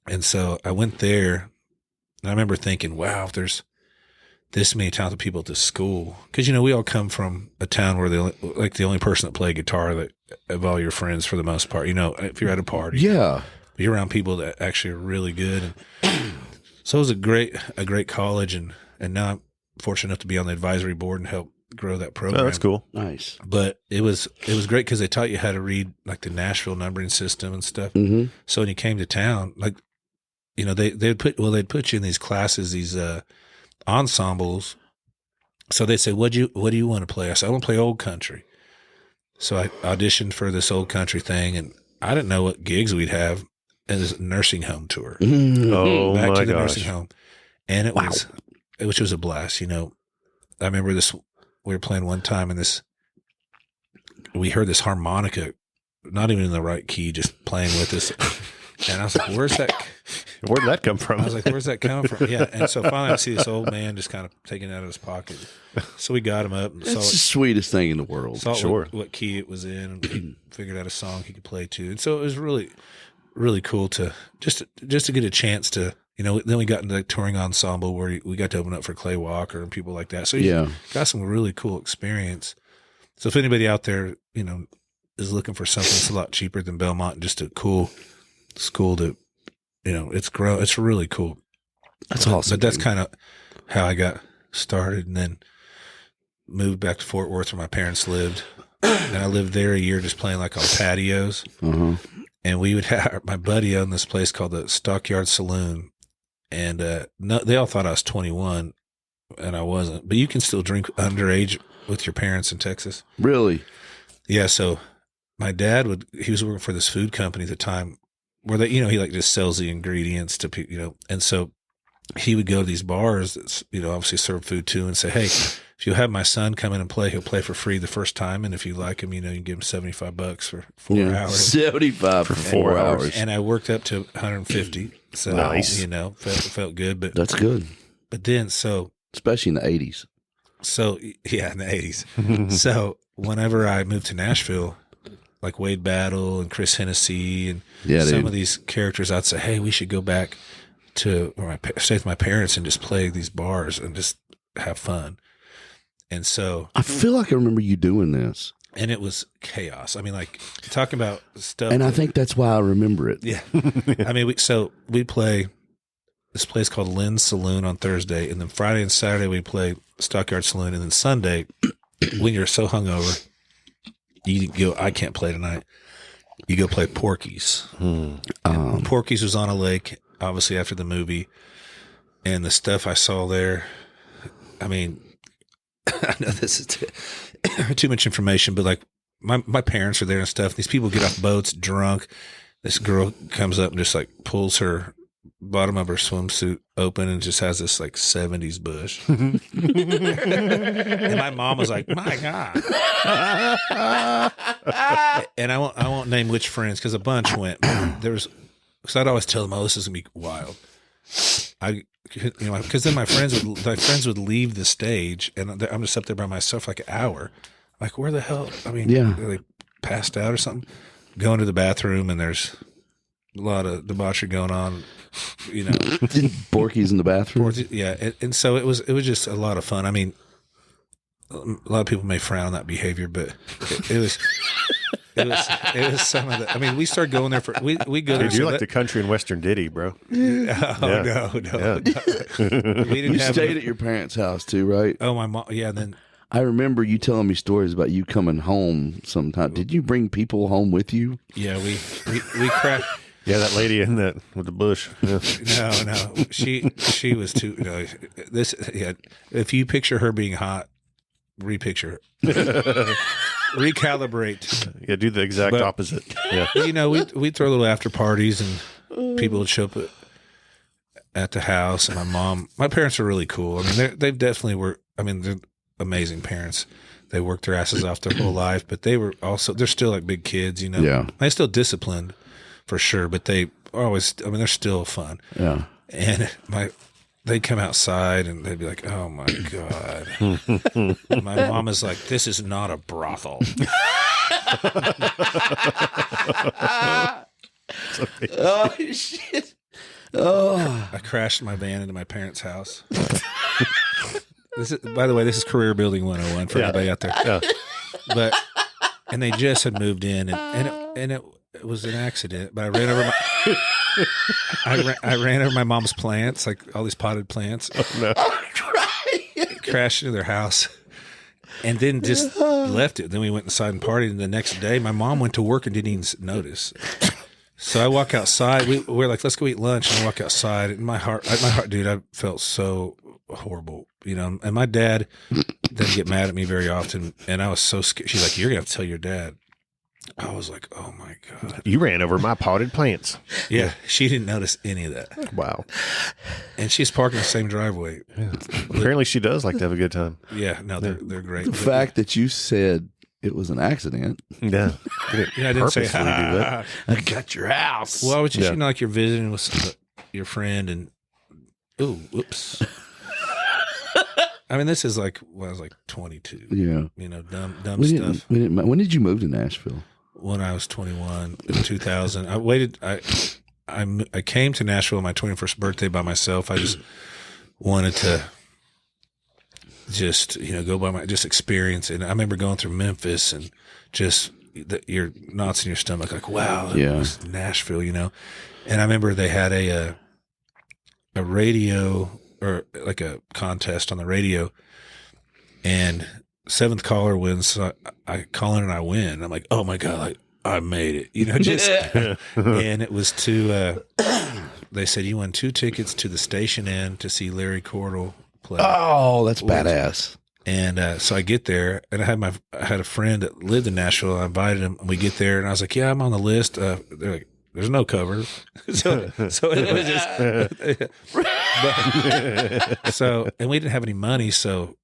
And so I went there, and I remember thinking, wow, if there's this many talented people at this school, because, we all come from a town where the only person that played guitar of all your friends for the most part, if you're at a party. Yeah. You're around people that actually are really good. And so it was a great college, and now I'm fortunate enough to be on the advisory board and help grow that program. Oh, that's cool. Nice. But it was great because they taught you how to read like the Nashville numbering system and stuff. Mm-hmm. So when you came to town, like, they'd put you in these classes, these ensembles. So they'd say, what do you want to play? I said, I want to play old country. So I auditioned for this old country thing, and I didn't know what gigs we'd have. And this nursing home tour. Oh, back my to the gosh. nursing home. And it was, which was a blast. I remember this, we were playing one time, and we heard this harmonica, not even in the right key, just playing with us. And I was like, where'd that come from? I was like, where's that coming from? Yeah. And so finally I see this old man just kind of taking it out of his pocket. So we got him up and That's the sweetest thing in the world. saw what key it was in, and he figured out a song he could play to. And so it was really, really cool to just to get a chance to, then we got into the touring ensemble where we got to open up for Clay Walker and people like that. So you got some really cool experience. So if anybody out there, is looking for something that's a lot cheaper than Belmont, just a cool school to, it's really cool. That's awesome. But that's kind of how I got started, and then moved back to Fort Worth where my parents lived. And I lived there a year just playing like on patios. Uh-huh. And we would have my buddy owned this place called the Stockyard Saloon. And they all thought I was 21, and I wasn't. But you can still drink underage with your parents in Texas. Really? Yeah. So my dad he was working for this food company at the time where he like just sells the ingredients to people, and so he would go to these bars that, obviously serve food too, and say, hey, if you'll have my son come in and play, he'll play for free the first time. And if you like him, you can give him $75 for 4 hours. 75 for 4 hours. And I worked up to 150. So, nice. Felt good. But that's good. But then, especially in the 80s. So, yeah, in the 80s. So, whenever I moved to Nashville, like Wade Battle and Chris Hennessy and some of these characters, I'd say, hey, we should go back to stay with my parents and just play these bars and just have fun. And so I feel like I remember you doing this. And it was chaos. I mean, like, talking about stuff. And I think that's why I remember it. Yeah. I mean, we play this place called Lynn's Saloon on Thursday, and then Friday and Saturday we play Stockyard Saloon, and then Sunday, when you're so hungover, you go, I can't play tonight. You go play Porky's. Porky's was on a lake, obviously, after the movie. And the stuff I saw there, I mean, I know this is too much information, but like my parents are there and stuff. These people get off boats drunk. This girl comes up and just like pulls her bottom of her swimsuit open and just has this like 70s bush. And my mom was like, my God. And I won't name which friends because a bunch went. Because I'd always tell them, oh, this is going to be wild. Because then my friends would leave the stage, and I'm just up there by myself like an hour. Like, where the hell? I mean, are they passed out or something? Go into the bathroom, and there's a lot of debauchery going on. Porky's in the bathroom. Yeah, and so it was just a lot of fun. I mean, a lot of people may frown on that behavior, but it was it was some of the. I mean, we started going there for we go there. Dude, you're like the country and western ditty, bro. Oh no. We didn't You have stayed at your parents' house too, right? Oh, my mom. Yeah, and then I remember you telling me stories about you coming home sometime. Did you bring people home with you? yeah, we crashed. Yeah, that lady in that with the bush. Yeah. No, she was too. No, this. Yeah, if you picture her being hot, repicture her. Recalibrate. Yeah, do the exact opposite. Yeah. You know, we'd throw little after parties and people would show up at the house. And my parents are really cool. I mean, they've definitely were. I mean, they're amazing parents. They worked their asses off their whole life, but they're still like big kids. You know, Yeah. They still disciplined for sure, but they are always. I mean, they're still fun. Yeah. And they'd come outside and they'd be like, "Oh my God." My mom is like, "This is not a brothel." Oh shit! Oh, I crashed my van into my parents' house. By the way, this is career building 101 for everybody out there. Yeah. And they just had moved in and it was an accident, but I ran over I ran over my mom's plants, like all these potted plants. Oh, no. Crashed into their house. And then just left it. Then we went inside and partied. And the next day, my mom went to work and didn't even notice. So I walk outside. We're like, let's go eat lunch. And I walk outside. And my heart, dude, I felt so horrible, you know. And my dad doesn't get mad at me very often. And I was so scared. She's like, you're going to have to tell your dad. I was like, oh my God. You ran over my potted plants. Yeah. She didn't notice any of that. Wow. And she's parked in the same driveway. Yeah. Apparently she does like to have a good time. Yeah. No, they're great. the fact that you said it was an accident. Yeah. Yeah, I didn't say, Purposely do that. I got your house. well, it's just, you know, like you're visiting with your friend and, ooh, whoops. I mean, this is like when I was like 22. Yeah. You know, dumb stuff. When did you move to Nashville? When I was 21 in 2000, I waited. I came to Nashville on my 21st birthday by myself. I just wanted to go by just experience it. And I remember going through Memphis and just your knots in your stomach, like, wow, that was Nashville, you know. And I remember they had a radio or like a contest on the radio, and seventh caller wins. So I call in and I win. I'm like, oh my God, like I made it, you know, just, and it was they said you won 2 tickets to the Station Inn to see Larry Cordell play. Oh, that's badass. And so I get there, and I had a friend that lived in Nashville. I invited him, and we get there, and I was like, yeah, I'm on the list. They're like, there's no cover. so it was just, and we didn't have any money. So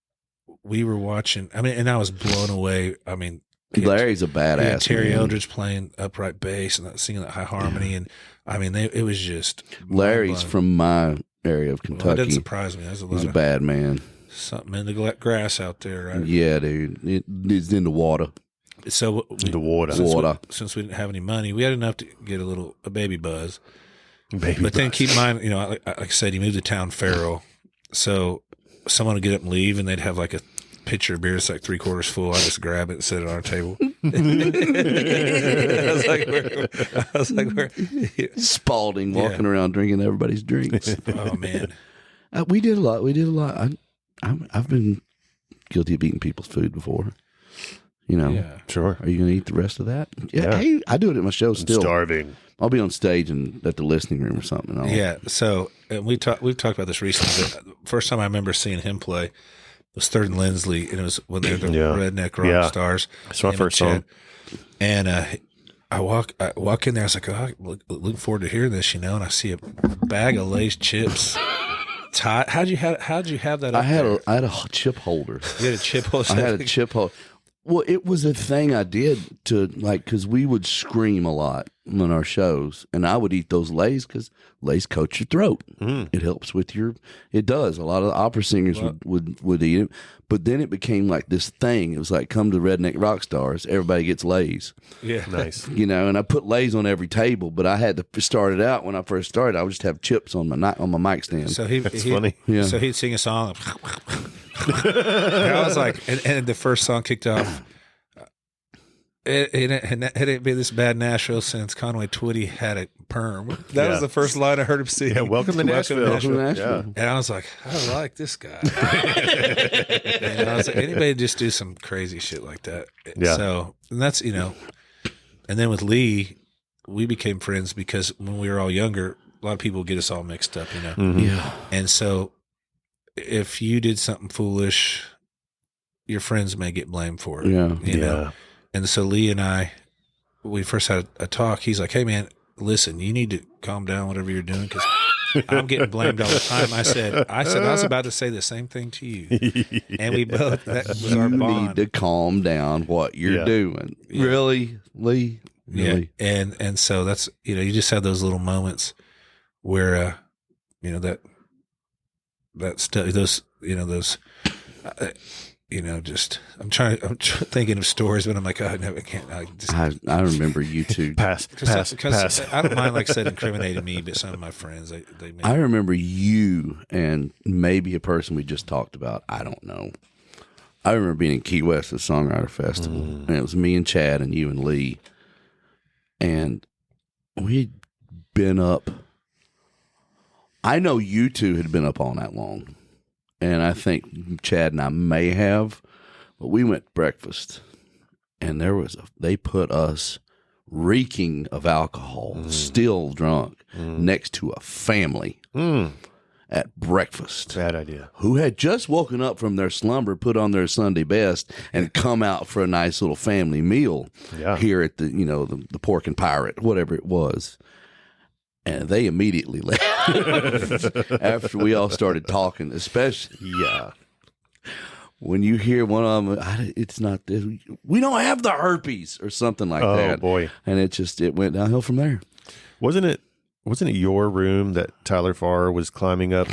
we were watching, I mean, and I was blown away. I mean, Larry's a badass. Terry man. Eldridge playing upright bass and singing that high harmony. And I mean, it was just, Larry's from my area of Kentucky. Well, that doesn't surprise me. There's He's a bad man. Something in the grass out there, right? Yeah, dude. It's in the water. So The water. Since we didn't have any money, we had enough to get a baby buzz. Baby But then bus. keep in mind, you know, like I said, he moved to town feral. So someone would get up and leave, and they'd have like a pitcher of beer that's like 3/4 full. I just grab it and set it on our table. I was like, where? Spalding walking around drinking everybody's drinks. Oh man, we did a lot. I've been guilty of eating people's food before. You know, yeah. Sure. Are you going to eat the rest of that? Yeah. Hey, I do it at my show I'm still. starving. I'll be on stage and at the listening room or something. Yeah. So and we've talked about this recently. But the first time I remember seeing him play was Third and Lindsley, and it was when they were the Redneck Rock Stars. That's my first song. And I walk in there. I was like, oh, looking forward to hearing this, you know. And I see a bag of Lay's chips. How'd you have that? I had a chip holder. You had a chip holder. I had a chip holder. Well, it was a thing I did to like because we would scream a lot on our shows, and I would eat those Lays because Lays coat your throat. It helps with your. It does. A lot of the opera singers would eat it, but then it became like this thing. It was like come to Redneck Rock Stars, everybody gets Lays. Yeah, Nice. You know, and I put Lays on every table, but I had to start it out when I first started. I would just have chips on my mic stand. So That's funny. Yeah. So he'd sing a song. And I was like, and the first song kicked off, It ain't been this bad in Nashville since Conway Twitty had a perm. That was the first line I heard him say. Yeah, welcome to Nashville. Yeah. And I was like, I like this guy. And I was like, anybody just do some crazy shit like that. Yeah. So, and that's, and then with Lee, we became friends because when we were all younger, a lot of people get us all mixed up, Mm-hmm. Yeah. And so if you did something foolish, your friends may get blamed for it. Yeah. You know? And so Lee and I, we first had a talk. He's like, hey, man, listen, you need to calm down, whatever you're doing, because I'm getting blamed all the time. I said, I was about to say the same thing to you. And we both, that was our You bond. need to calm down what you're doing. Yeah. Really, Lee? Really? Yeah. And so that's, you just have those little moments where, that stuff, those, just I'm thinking of stories, but I'm like, oh no, I can't. I remember you two. Pass. I don't mind, like I said, incriminating me, but some of my friends, they I remember you and maybe a person we just talked about. I don't know. I remember being in Key West at Songwriter Festival, and it was me and Chad and you and Lee, and we'd been up. I know you two had been up all night long. And I think Chad and I may have, but we went to breakfast, and they put us reeking of alcohol, still drunk, next to a family at breakfast. Bad idea. Who had just woken up from their slumber, put on their Sunday best, and come out for a nice little family meal here at the Pork and Pirate, whatever it was. And they immediately left after we all started talking, especially when you hear one of them, it's not this. We don't have the herpes or something like that. Oh, boy. And it went downhill from there. Wasn't it your room that Tyler Farr was climbing up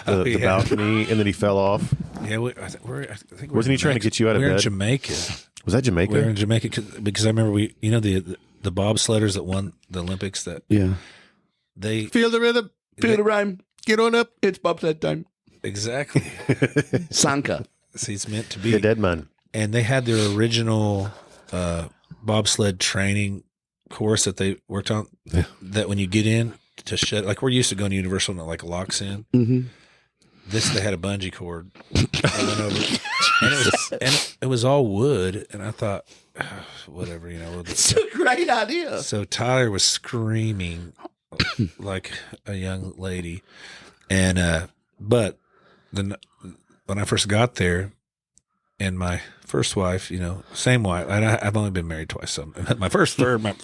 the balcony and then he fell off? Yeah, I think wasn't he trying to get you out of bed? We were in Jamaica. Was that Jamaica? We were in Jamaica because I remember the bobsledders that won the Olympics that they feel the rhythm, feel the rhyme, get on up. It's bobsled time. Exactly. Sanka. See, it's meant to be. The dead man. And they had their original bobsled training course that they worked on. That when you get in to shed, like we're used to going to Universal and it like locks in. Mm-hmm. This they had a bungee cord. I went over, and it was all wood. And I thought, whatever, It's a great idea. So Tyler was screaming like a young lady, and but then when I first got there, and my first wife, same wife, and I've only been married twice. So my first, my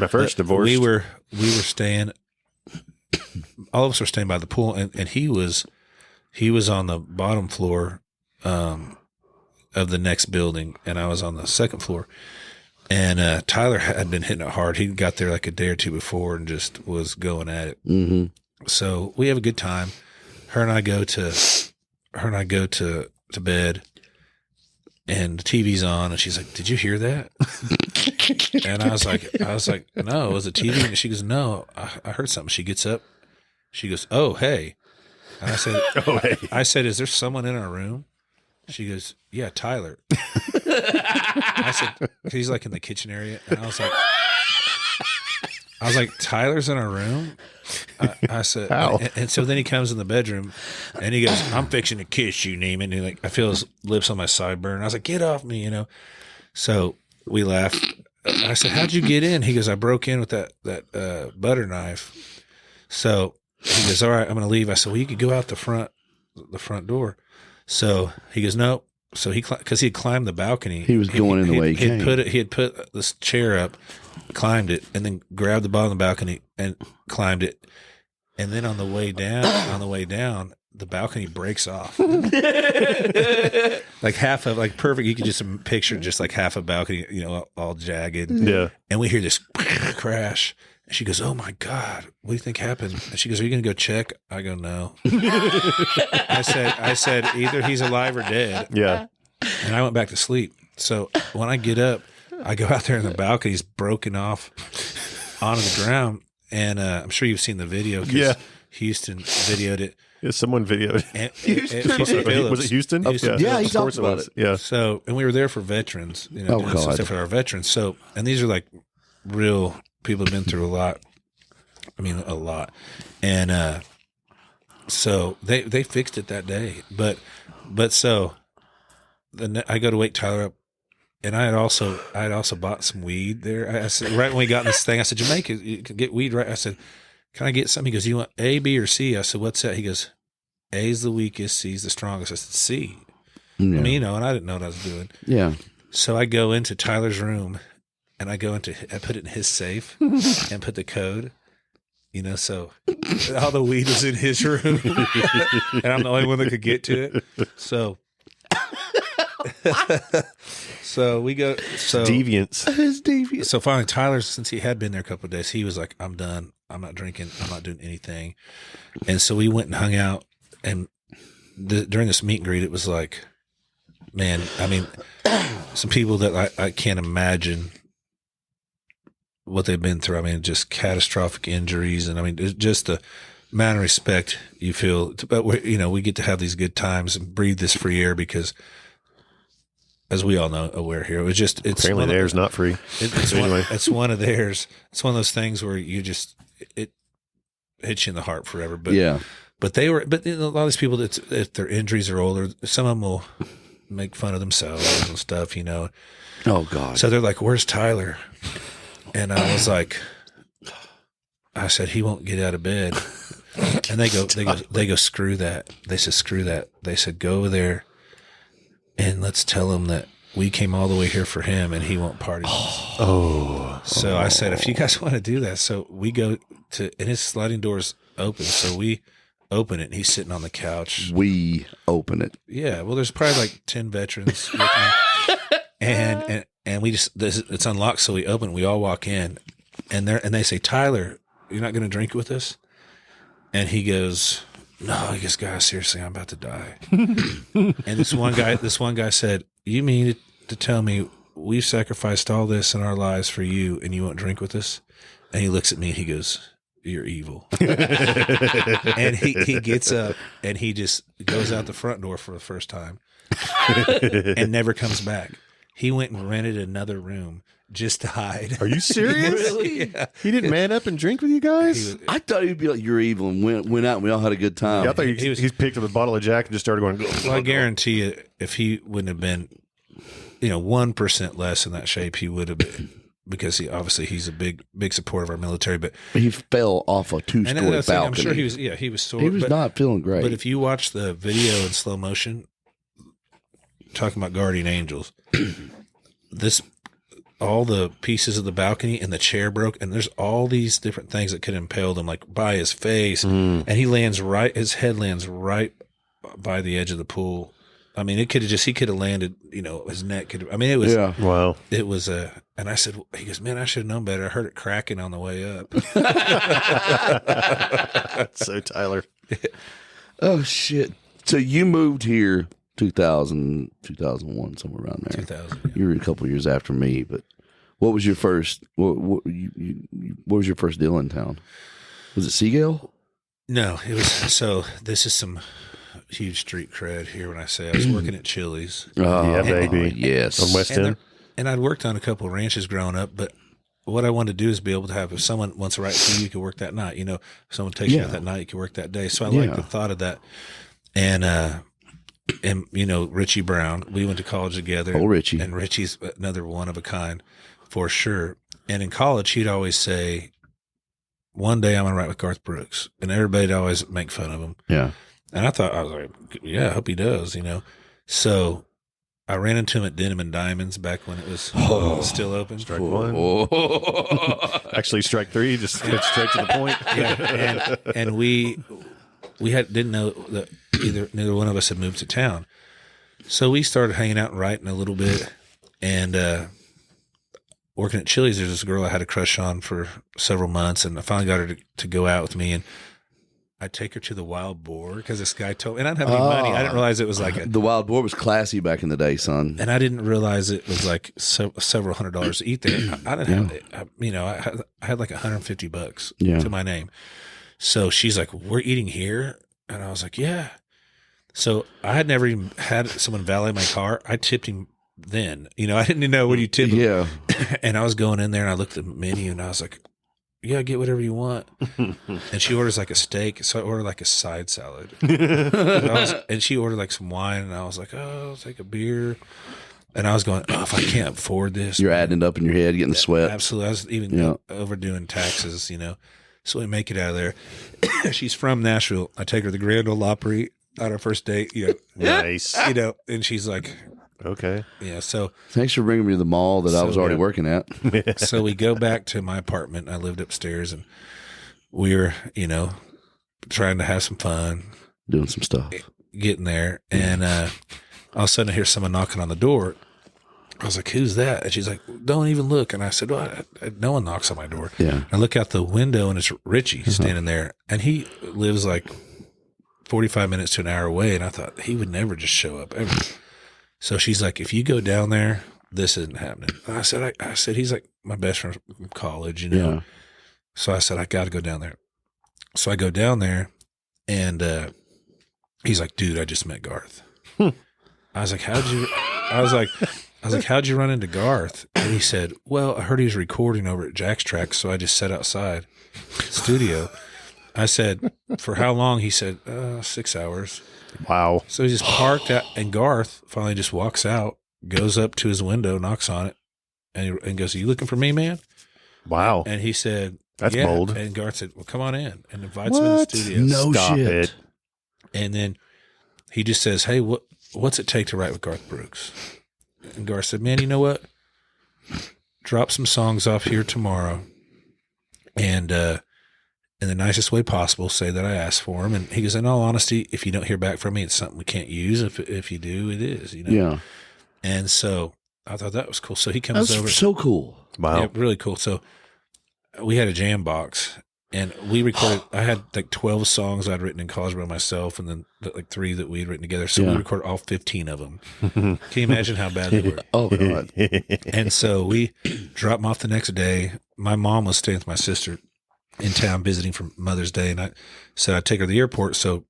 first divorce. We were staying. All of us were staying by the pool, and he was on the bottom floor of the next building, and I was on the second floor. And Tyler had been hitting it hard. He got there like a day or two before and just was going at it. Mm-hmm. So we have a good time. Her and I go to bed, and the TV's on, and she's like, "Did you hear that?" And I was like, "No, it was a TV." And she goes, "No, I heard something." She gets up. She goes, "Oh, hey." And I said, "Oh, hey." I said, "Is there someone in our room?" She goes, "Yeah, Tyler." I said, he's like in the kitchen area. And I was like, "Tyler's in our room?" I said, and so then he comes in the bedroom and he goes, "I'm fixing to kiss you, Niemann." And I feel his lips on my sideburn. I was like, "Get off me," So we laughed. I said, "How'd you get in?" He goes, "I broke in with that butter knife." So he goes, "All right, I'm going to leave." I said, "Well, you could go out the front door." So he goes, "No." So because he had climbed the balcony, he was going in the way he came. He had put this chair up, climbed it, and then grabbed the bottom of the balcony and climbed it. And then on the way down, the balcony breaks off. Like half of, like perfect. You could just picture just like half a balcony, all jagged. Yeah. And we hear this crash. And she goes, "Oh my God, what do you think happened?" And she goes, "Are you going to go check?" I go, "No." I said, either he's alive or dead. Yeah. And I went back to sleep. So when I get up, I go out there and the balcony's broken off onto the ground. And I'm sure you've seen the video. Yeah. Houston videoed it. Yeah, someone videoed. Was it Houston? Yeah, he of talked course about was. it. Yeah. So, and we were there for veterans, doing some God. stuff for our veterans. So, and these are like real people have been through a lot. I mean, a lot. And so they fixed it that day. But so then I go to wake Tyler up, and I had also bought some weed there. I said, right when we got in this thing, I said, Jamaica, you can get weed, right? I said, can I get something? He goes, you want A, B, or C? I said, what's that? He goes, A's the weakest, C's the strongest. I said, C. Yeah. I mean, and I didn't know what I was doing. Yeah. So I go into Tyler's room, and I put it in his safe and put the code, so all the weed was in his room, and I'm the only one that could get to it. So we go. So Deviants. It's deviant. So finally, Tyler, since he had been there a couple of days, he was like, I'm done. I'm not drinking. I'm not doing anything. And so we went and hung out. And during this meet and greet, it was like, man, I mean, some people that I can't imagine what they've been through. I mean, just catastrophic injuries. And I mean, it's just the amount of respect you feel. But, we get to have these good times and breathe this free air because, as we all know, we're here. It's Apparently the air's not free. It's one of theirs. It's one of those things where it hits you in the heart forever. But yeah. But a lot of these people, if their injuries are older, some of them will make fun of themselves and stuff, Oh God. So they're like, "Where's Tyler?" And I was like, I said, "He won't get out of bed." And they go, "Screw that." They said, "Screw that." They said, "Go over there and let's tell him that we came all the way here for him and he won't party." So I said, if you guys want to do that, so we go to, and his sliding door's open, so we open it, and he's sitting on the couch. We open it. Yeah, well, there's probably like 10 veterans with me, and we just it's unlocked, so we open. We all walk in, and they say, "Tyler, you're not going to drink with us?" And he goes, "No." He goes, "Guys, seriously, I'm about to die." And this one guy said, "You mean to tell me we've sacrificed all this in our lives for you, and you won't drink with us?" And he looks at me and he goes, "You're evil." And he gets up and he just goes out the front door for the first time and never comes back. He went and rented another room just to hide. Are you serious? Really? Yeah. He didn't man up and drink with you guys? I thought he'd be like, "You're evil," and went out and we all had a good time. Yeah, I thought he picked up a bottle of Jack and just started going. Well, I guarantee you, if he wouldn't have been, 1% less in that shape, he would have been. Because he's a big supporter of our military, but he fell off a 2-story balcony. I'm sure he was sore. He was not feeling great. But if you watch the video in slow motion, talking about guardian angels, all the pieces of the balcony and the chair broke, and there's all these different things that could impale him, like by his face, and his head lands right by the edge of the pool. I mean, he could have landed, his neck could have, I mean, it was, wow. It was and I said, he goes, "Man, I should have known better. I heard it cracking on the way up." So Tyler. Oh shit. So you moved here 2000, 2001, somewhere around there. 2000. Yeah. You were a couple of years after me, but what was your first, what was your first deal in town? Was it Seagull? No, it was, so this is some huge street cred here when I say I was working at Chili's. Yeah, baby. Yes. On West End. And I'd worked on a couple of ranches growing up, but what I wanted to do is be able to have, if someone wants to write for you, you could work that night. If someone takes you out that night, you could work that day. So I liked the thought of that. And Richie Brown, we went to college together. Oh, Richie. And Richie's another one of a kind for sure. And in college, he'd always say, "One day I'm going to write with Garth Brooks." And everybody'd always make fun of him. Yeah. And I was like, yeah, I hope he does, So I ran into him at Denim and Diamonds back when it was still open. Strike one. Actually, strike three, just get straight to the point. Yeah, and we didn't know that neither one of us had moved to town. So we started hanging out and writing a little bit. And working at Chili's, there's this girl I had a crush on for several months. And I finally got her to go out with me. And I'd take her to the Wild Boar because this guy told me, and I didn't have any money. I didn't realize it was like the Wild Boar was classy back in the day, son. And I didn't realize it was like several $100s to eat there. I didn't have, I had like $150 to my name. So she's like, we're eating here? And I was like, yeah. So I had never even had someone valet my car. I tipped him then. I didn't even know what you tip him. Yeah. And I was going in there and I looked at the menu and I was like, yeah, get whatever you want. And she orders like a steak. So I ordered like a side salad. And she ordered like some wine. And I was like, oh, I'll take a beer. And I was going, oh, if I can't afford this. You're adding it up in your head, getting the sweat. Absolutely. I was even overdoing taxes, So we make it out of there. She's from Nashville. I take her to the Grand Ole Opry on our first date. Nice. And she's like, okay. Yeah. So thanks for bringing me to the mall that I was already working at. So we go back to my apartment. I lived upstairs and we were, trying to have some fun. Doing some stuff. Getting there. And all of a sudden I hear someone knocking on the door. I was like, who's that? And she's like, don't even look. And I said, well, no one knocks on my door. Yeah. I look out the window and it's Richie standing there. And he lives like 45 minutes to an hour away. And I thought he would never just show up ever. So she's like, if you go down there, this isn't happening. And I said, he's like my best friend from college, Yeah. So I said, I got to go down there. So I go down there and he's like, dude, I just met Garth. I was like, how'd you run into Garth? And he said, well, I heard he was recording over at Jack's Track, so I just sat outside the studio. I said, for how long? He said, 6 hours. Wow. So he just parked out, and Garth finally just walks out, goes up to his window, knocks on it, and goes, are you looking for me, man? Wow. And he said, that's yeah. bold. And Garth said, well, come on in, and invites him in the studio. No Stop shit. it. And then he just says, hey, what's it take to write with Garth Brooks? And Garth said, man, you know what? Drop some songs off here tomorrow. And in the nicest way possible, say that I asked for them. And he goes, in all honesty, if you don't hear back from me, it's something we can't use. If you do, it is, Yeah. And so I thought that was cool. So he comes That's over. so cool. Wow. Yeah, really cool. So we had a jam box. And we recorded, I had like 12 songs I'd written in college by myself, and then like 3 that we'd written together. So we recorded all 15 of them. Can you imagine how bad they were? Oh, God. And so we dropped them off the next day. My mom was staying with my sister in town visiting for Mother's Day, and I said I'd take her to the airport. So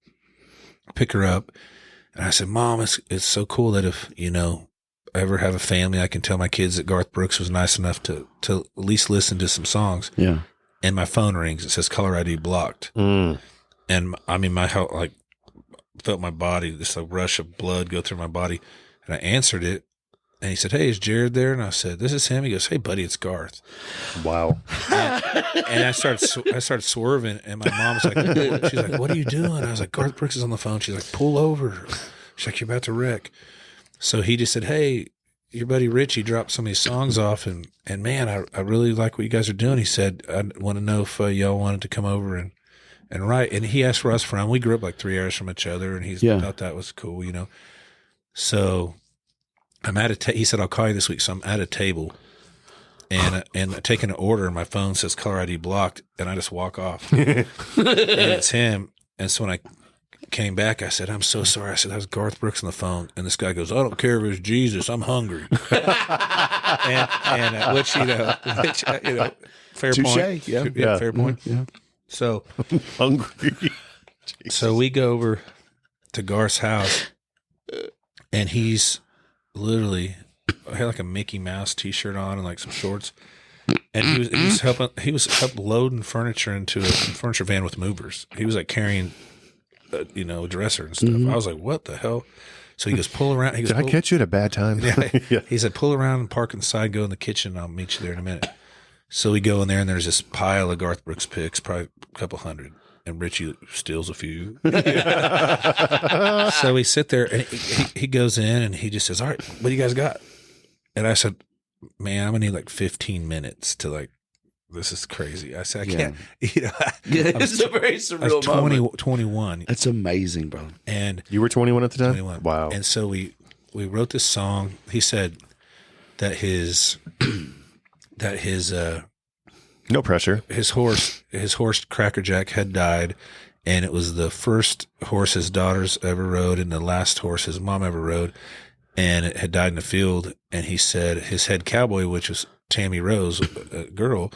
I pick her up, and I said, Mom, it's so cool that if, I ever have a family, I can tell my kids that Garth Brooks was nice enough to at least listen to some songs. Yeah. And my phone rings. It says caller ID blocked. And I mean, felt my body, this rush of blood go through my body. And I answered it. And he said, hey, is Jerrod there? And I said, this is him. He goes, hey, buddy, it's Garth. Wow. And I started swerving. And my mom was like, she's like, what are you doing? I was like, Garth Brooks is on the phone. She's like, pull over. She's like, you're about to wreck. So he just said, hey, your buddy Richie dropped some of these songs off, and man, I really like what you guys are doing. He said, I want to know if y'all wanted to come over and write. And he asked where I was from. We grew up like 3 hours from each other, and he thought that was cool, So I'm at he said, I'll call you this week. So I'm at a table, and taking an order, and my phone says caller ID blocked, and I just walk off. And it's him. And so when I came back, I said, I'm so sorry. I said, that was Garth Brooks on the phone. And this guy goes, I don't care if it's Jesus, I'm hungry. Which, fair Touché, point. yeah. Fair point. Yeah. So Hungry. So we go over to Garth's house, and he's literally had like a Mickey Mouse t-shirt on and like some shorts. And he was loading furniture into a furniture van with movers. He was like carrying a dresser and stuff. I was like, what the hell? So he goes, pull around. He goes, Did I catch you at a bad time? Yeah. He said, pull around and park on the side, go in the kitchen, and I'll meet you there in a minute. So we go in there, and there's this pile of Garth Brooks picks, probably a couple hundred, and Richie steals a few. So we sit there, and he goes in, and he just says, all right, what do you guys got? And I said, man, I'm going to need like 15 minutes to like, this is crazy. I said, I can't, It's a very surreal moment. 21. That's amazing, bro. And You were 21 at the time? 21. Wow. And so we wrote this song. He said that his No pressure. his horse Crackerjack had died, and it was the first horse his daughters ever rode and the last horse his mom ever rode, and it had died in the field. And he said his head cowboy, which was Tammy Rose, a girl,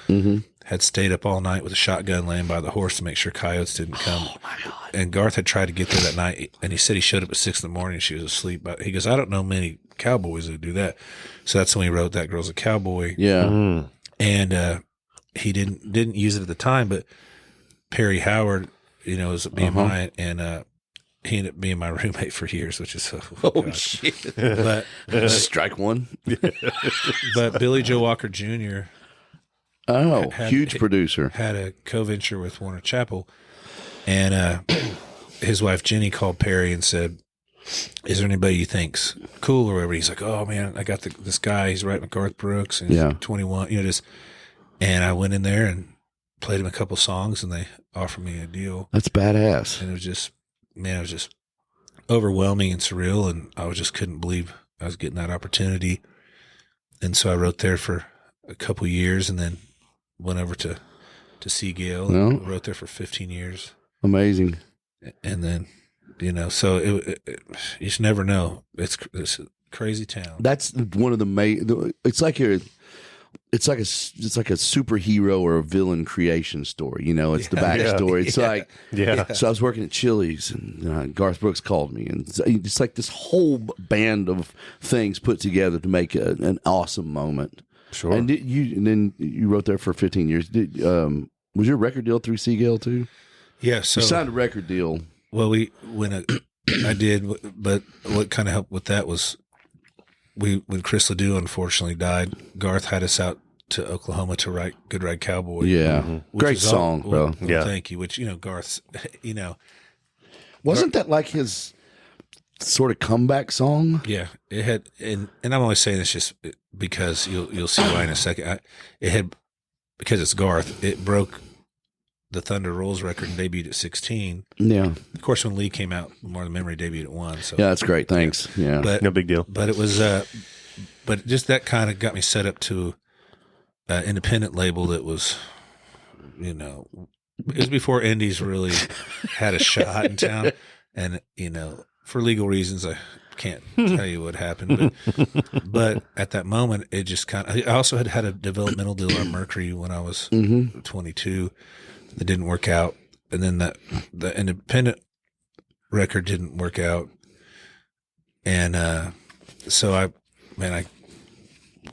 had stayed up all night with a shotgun laying by the horse to make sure coyotes didn't come. Oh my God. And Garth had tried to get there that night, and he said he showed up at 6 in the morning. She was asleep. But he goes, I don't know many cowboys that do that. So that's when he wrote That Girl's a Cowboy. Yeah. And he didn't use it at the time, but Perry Howard, was BMI, and he ended up being my roommate for years, which is Shit. But Strike one. but Billy Joe Walker Jr. Oh, huge producer. Had a co-venture with Warner Chappell, and his wife Jenny called Perry and said, "Is there anybody you think's cool or whatever?" He's like, "Oh man, I got this guy. He's writing with Garth Brooks, and he's 21. Just." And I went in there and played him a couple songs, and they offered me a deal. That's badass. And it was just overwhelming and surreal, and I just couldn't believe I was getting that opportunity. And so I wrote there for a couple years, and then went over to Seagale and wrote there for 15 years. Amazing. And then, so it you just never know. It's a crazy town. That's one of the it's like a superhero or a villain creation story. It's the backstory. It's like, so I was working at Chili's, and Garth Brooks called me, and it's like this whole band of things put together to make an awesome moment. Sure. And then you wrote there for 15 years. Was your record deal through Seagale too? Yeah. So you signed a record deal. Well, I did, but what kind of helped with that was when Chris LeDoux unfortunately died, Garth had us out to Oklahoma to write Good Ride Cowboy. Yeah. Great song, bro. Well, thank you. Which, Garth's, Wasn't that like his sort of comeback song? Yeah, it had, and I'm only saying this just because you'll see why in a second. Because it's Garth, it broke the Thunder Rolls record and debuted at 16. Yeah. Of course, when Lee came out, More Than Memory debuted at 1. So yeah, that's great. Thanks. Yeah. But, no big deal. But it was, but just that kind of got me set up to an independent label that was, it was before indies really had a shot in town. And, for legal reasons, I can't tell you what happened. But at that moment, it just I also had a developmental deal on Mercury when I was 22. That didn't work out. And then the independent record didn't work out. And so I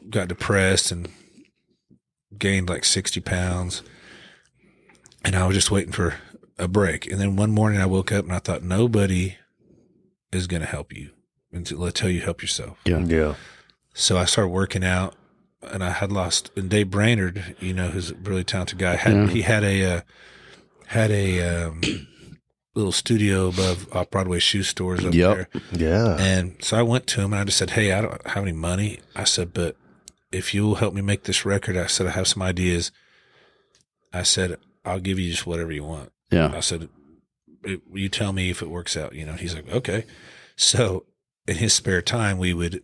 got depressed and gained like 60 pounds. And I was just waiting for a break. And then one morning I woke up and I thought, nobody is going to help you until you help yourself. Yeah. So I started working out, and I had lost. And Dave Brainerd, who's a really talented guy, he had a little studio above off Broadway shoe stores up there. Yeah. And so I went to him and I just said, "Hey, I don't have any money." I said, "But if you'll help me make this record," I said, "I have some ideas." I said, "I'll give you just whatever you want." Yeah. I said, "You tell me if it works out." He's like, "Okay." So in his spare time, we would,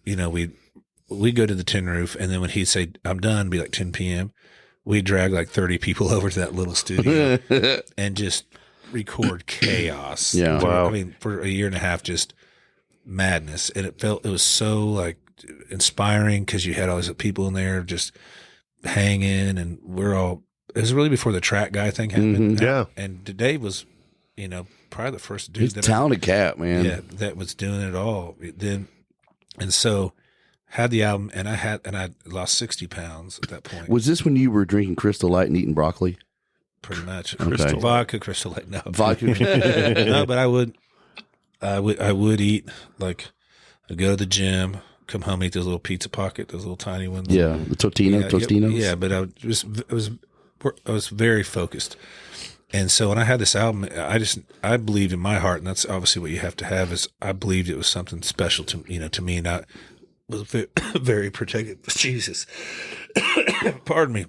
we'd go to the Tin Roof, and then when he'd say, "I'm done," it'd be like 10 p.m., we'd drag like 30 people over to that little studio and just record chaos. Yeah. Wow. I mean, for a year and a half, just madness. And it was so like inspiring because you had all these people in there just hanging, and it was really before the track guy thing happened. Mm-hmm. Yeah. And Dave was, probably the first dude He's a talented cat, man. Yeah, that was doing it all. And so had the album, and I lost 60 pounds at that point. Was this when you were drinking Crystal Light and eating broccoli? Pretty much. Okay. Vodka, Crystal Light. No. Vodka. No, but I would eat, like, I'd go to the gym, come home, eat those little pizza pocket, those little tiny ones. Yeah, the Tostinos. Yeah, but I was very focused. And so when I had this album, I believed in my heart, and that's obviously what you have to have, is I believed it was something special to me, and I was very, very protective. Jesus. Pardon me.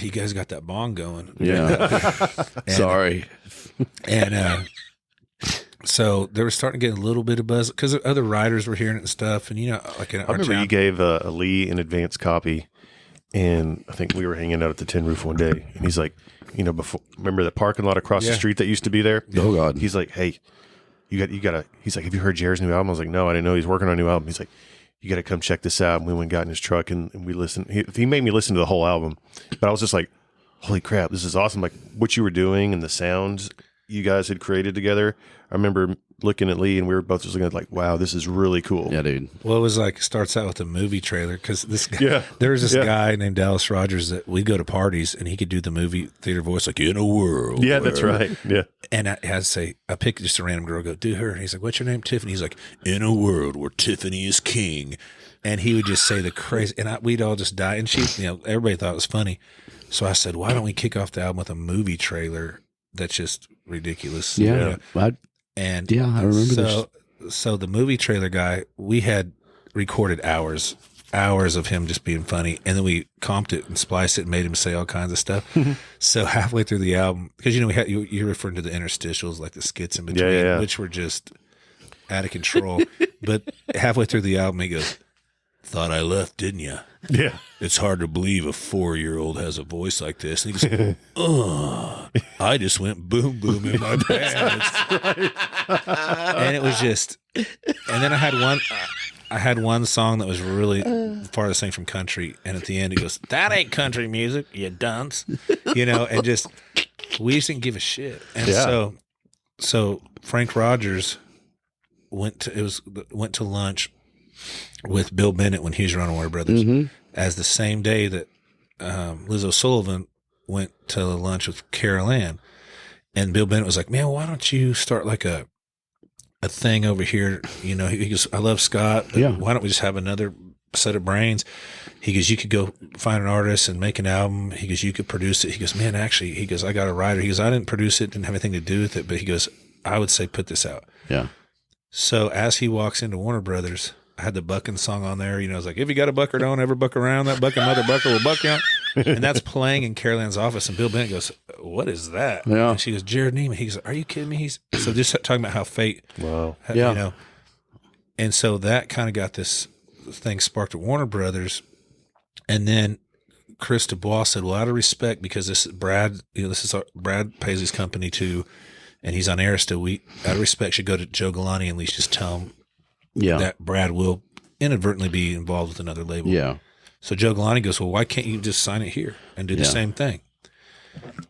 You guys got that bong going. Yeah. Sorry. And so they were starting to get a little bit of buzz because other writers were hearing it and stuff. And, like in our I remember town, you gave a Lee an advance copy, and I think we were hanging out at the Tin Roof one day, and he's like, remember that parking lot across the street that used to be there? Oh God. He's like, "Hey, you got to." He's like, "Have you heard Jerrod's new album?" I was like, "No, I didn't know he's working on a new album." He's like, you got to come check this out. And we went and got in his truck and we listened. He made me listen to the whole album, but I was just like, holy crap, this is awesome. Like what you were doing and the sounds you guys had created together. I remember looking at Lee and we were both just looking at like, wow, this is really cool. Yeah, dude. Well, it was like, starts out with a movie trailer because this guy, there was this guy named Dallas Rogers that we'd go to parties and he could do the movie theater voice like, in a world. Yeah, that's right. Yeah. And I had to say, I picked just a random girl, go, do her. And he's like, what's your name? Tiffany. He's like, in a world where Tiffany is king. And he would just say the crazy, and we'd all just die. And everybody thought it was funny. So I said, why don't we kick off the album with a movie trailer that's just ridiculous? Yeah. I remember this. So the movie trailer guy, we had recorded hours of him just being funny, and then we comped it and spliced it and made him say all kinds of stuff. So halfway through the album, because you're referring to the interstitials, like the skits in between, which were just out of control. But halfway through the album, he goes, "Thought I left, didn't you? Yeah. It's hard to believe a 4-year-old has a voice like this." And he goes, I just went boom, boom in my pants. And it was just, and then I had one song that was really farthest thing from country. And at the end, he goes, "That ain't country music, you dunce." And just, we just didn't give a shit. And so Frank Rogers went to lunch with Bill Bennett when he was running Warner Brothers, as the same day that Liz O'Sullivan went to lunch with Carol Ann. And Bill Bennett was like, "Man, why don't you start like a thing over here?" He goes, "I love Scott. Yeah. Why don't we just have another set of brains?" He goes, "You could go find an artist and make an album." He goes, "You could produce it." He goes, "Man, actually," he goes, "I got a writer." He goes, "I didn't produce it, didn't have anything to do with it." But he goes, "I would say put this out." Yeah. So as he walks into Warner Brothers, I had the bucking song on there. I was like, "If you got a bucker, don't ever buck around. That bucking mother bucker will buck you out." And that's playing in Carol Ann's office. And Bill Bennett goes, "What is that?" Yeah. And she goes, "Jerrod Niemann." He goes, "Are you kidding me?" So just talking about how fate, Wow. And so that kind of got this thing sparked at Warner Brothers. And then Chris DuBois said, "Well, out of respect, because this is Brad, Brad Paisley's company too, and he's on air still. We, out of respect, should go to Joe Galante and at least just tell him that Brad will inadvertently be involved with another label." Yeah. So Joe Galante goes, "Well, why can't you just sign it here and do the same thing?"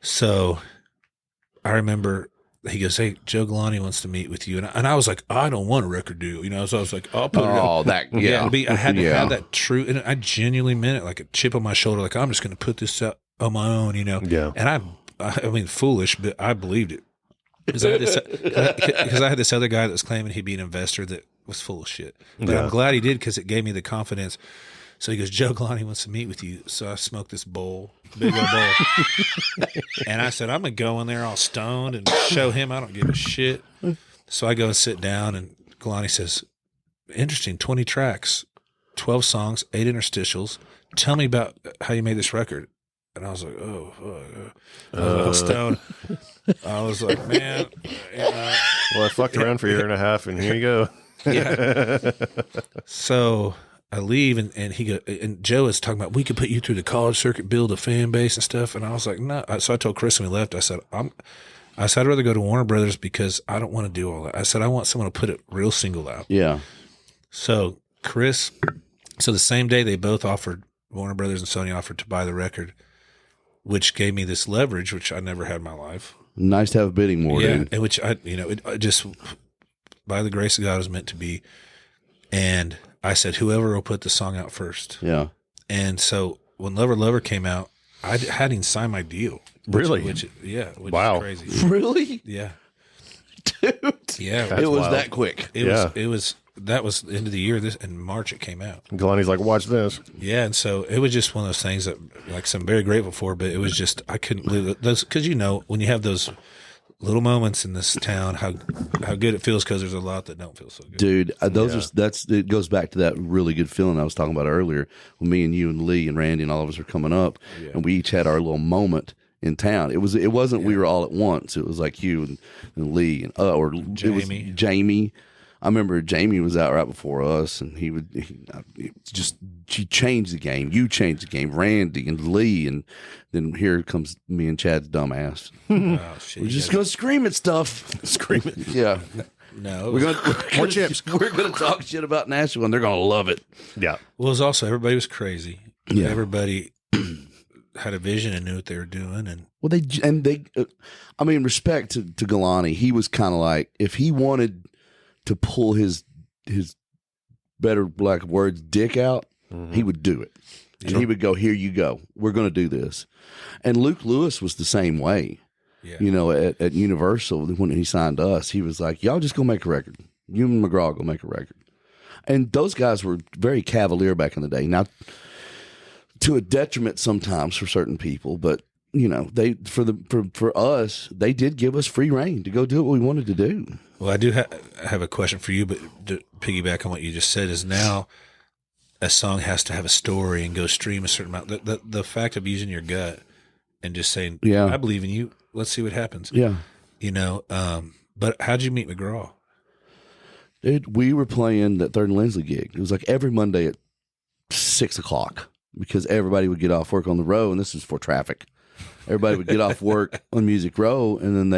So I remember he goes, "Hey, Joe Galante wants to meet with you." And I was like, "I don't want a record deal." So I was like, "I'll put it up." I had to have that true, and I genuinely meant it, like a chip on my shoulder, like I'm just going to put this out on my own, Yeah. And I mean, foolish, but I believed it. Because I had this other guy that was claiming he'd be an investor that was full of shit. But I'm glad he did, because it gave me the confidence. So he goes, "Joe Galante wants to meet with you." So I smoked this bowl, big old bowl. And I said, "I'm going to go in there all stoned and show him I don't give a shit." So I go and sit down, and Galante says, "Interesting, 20 tracks, 12 songs, 8 interstitials. Tell me about how you made this record." And I was like, I was all stoned. I was like, "Man, Well, I fucked around for a year and a half, and here you go. Yeah." So I leave, and he go, and Joe is talking about, "We could put you through the college circuit, build a fan base and stuff." And I was like, "No." So I told Chris when we left, I said, I'd rather go to Warner Brothers, because I don't want to do all that. I said, I want someone to put a real single out. Yeah. So the same day they both offered, Warner Brothers and Sony offered to buy the record, which gave me this leverage, which I never had in my life. Nice to have a bidding war, dude. And which it just, by the grace of God, was meant to be. And I said, whoever will put the song out first. Yeah. And so when Lover Lover came out, I hadn't even signed my deal. Really? Which Wow. is crazy. Really? Yeah. Dude. Yeah. It was wild. that quick. That was the end of the year. In March it came out. Galante's like, "Watch this." Yeah, and so it was just one of those things that, like, I'm very grateful for. But it was just, I couldn't believe those, because when you have those little moments in this town, how good it feels, because there's a lot that don't feel so good. Dude, it goes back to that really good feeling I was talking about earlier, when me and you and Lee and Randy and all of us were coming up, and we each had our little moment in town. It wasn't we were all at once. It was like you and Lee and or Jamey. It was Jamey. I remember Jamey was out right before us, and he changed the game. You changed the game, Randy and Lee, and then here comes me and Chad's dumbass. Oh, shit. We're just gonna scream at stuff. Scream it. Yeah, No. we're gonna talk shit about Nashville, and they're gonna love it. Yeah. Well, it was also, everybody was crazy. Yeah. Everybody had a vision and knew what they were doing. And Well, I mean, respect to Galani. He was kind of like, if he wanted to pull his better lack of words dick out, he would do it. And he would go, here you go. We're going to do this. And Luke Lewis was the same way. yeah. You know, at Universal, when he signed us, he was like, y'all just go make a record. You and McGraw go make a record. And those guys were very cavalier back in the day. Now, to a detriment sometimes for certain people, but you know, for us, they did give us free reign to go do what we wanted to do. Well, I do have a question for you, but to piggyback on what you just said is now a song has to have a story and go stream a certain amount. The fact of using your gut and just saying, Yeah. I believe in you. Let's see what happens. Yeah. You know, but how'd you meet McGraw? Dude, we were playing that Third and Lindsley gig. It was like every Monday at 6 o'clock because everybody would get off work on the road, and this was for traffic. Everybody would get off work on Music Row, and then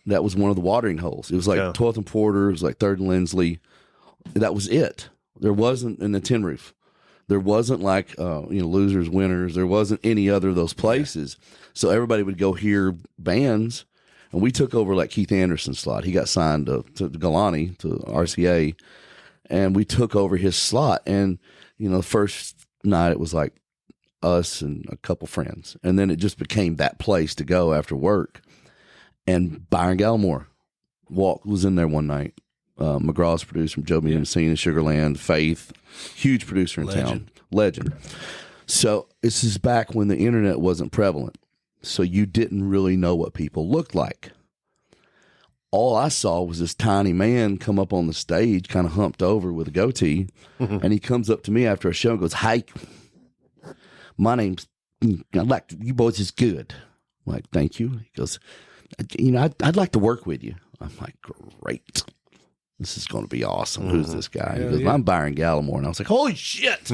that was one of the watering holes. It was like 12th and Porter, it was like Third and Lindsley. That was it. There wasn't in the Tin Roof. There wasn't like, Losers, Winners. There wasn't any other of those places. So everybody would go hear bands, and we took over like Keith Anderson's slot. He got signed to Galani, to RCA, and we took over his slot. And, the first night it was like us and a couple friends. And then it just became that place to go after work. And Byron Gallimore was in there one night. McGraw's producer, Joe B. Messina, Sugarland, Faith, huge producer in town. Legend. So this is back when the internet wasn't prevalent. So you didn't really know what people looked like. All I saw was this tiny man come up on the stage, kind of humped over with a goatee. And he comes up to me after a show and goes, "Hey, my name's, you boys is good." I'm like, "Thank you." He goes, I'd like to work with you." I'm like, "Great. This is going to be awesome." Who's this guy? He goes, "I'm Byron Gallimore." And I was like, "Holy shit."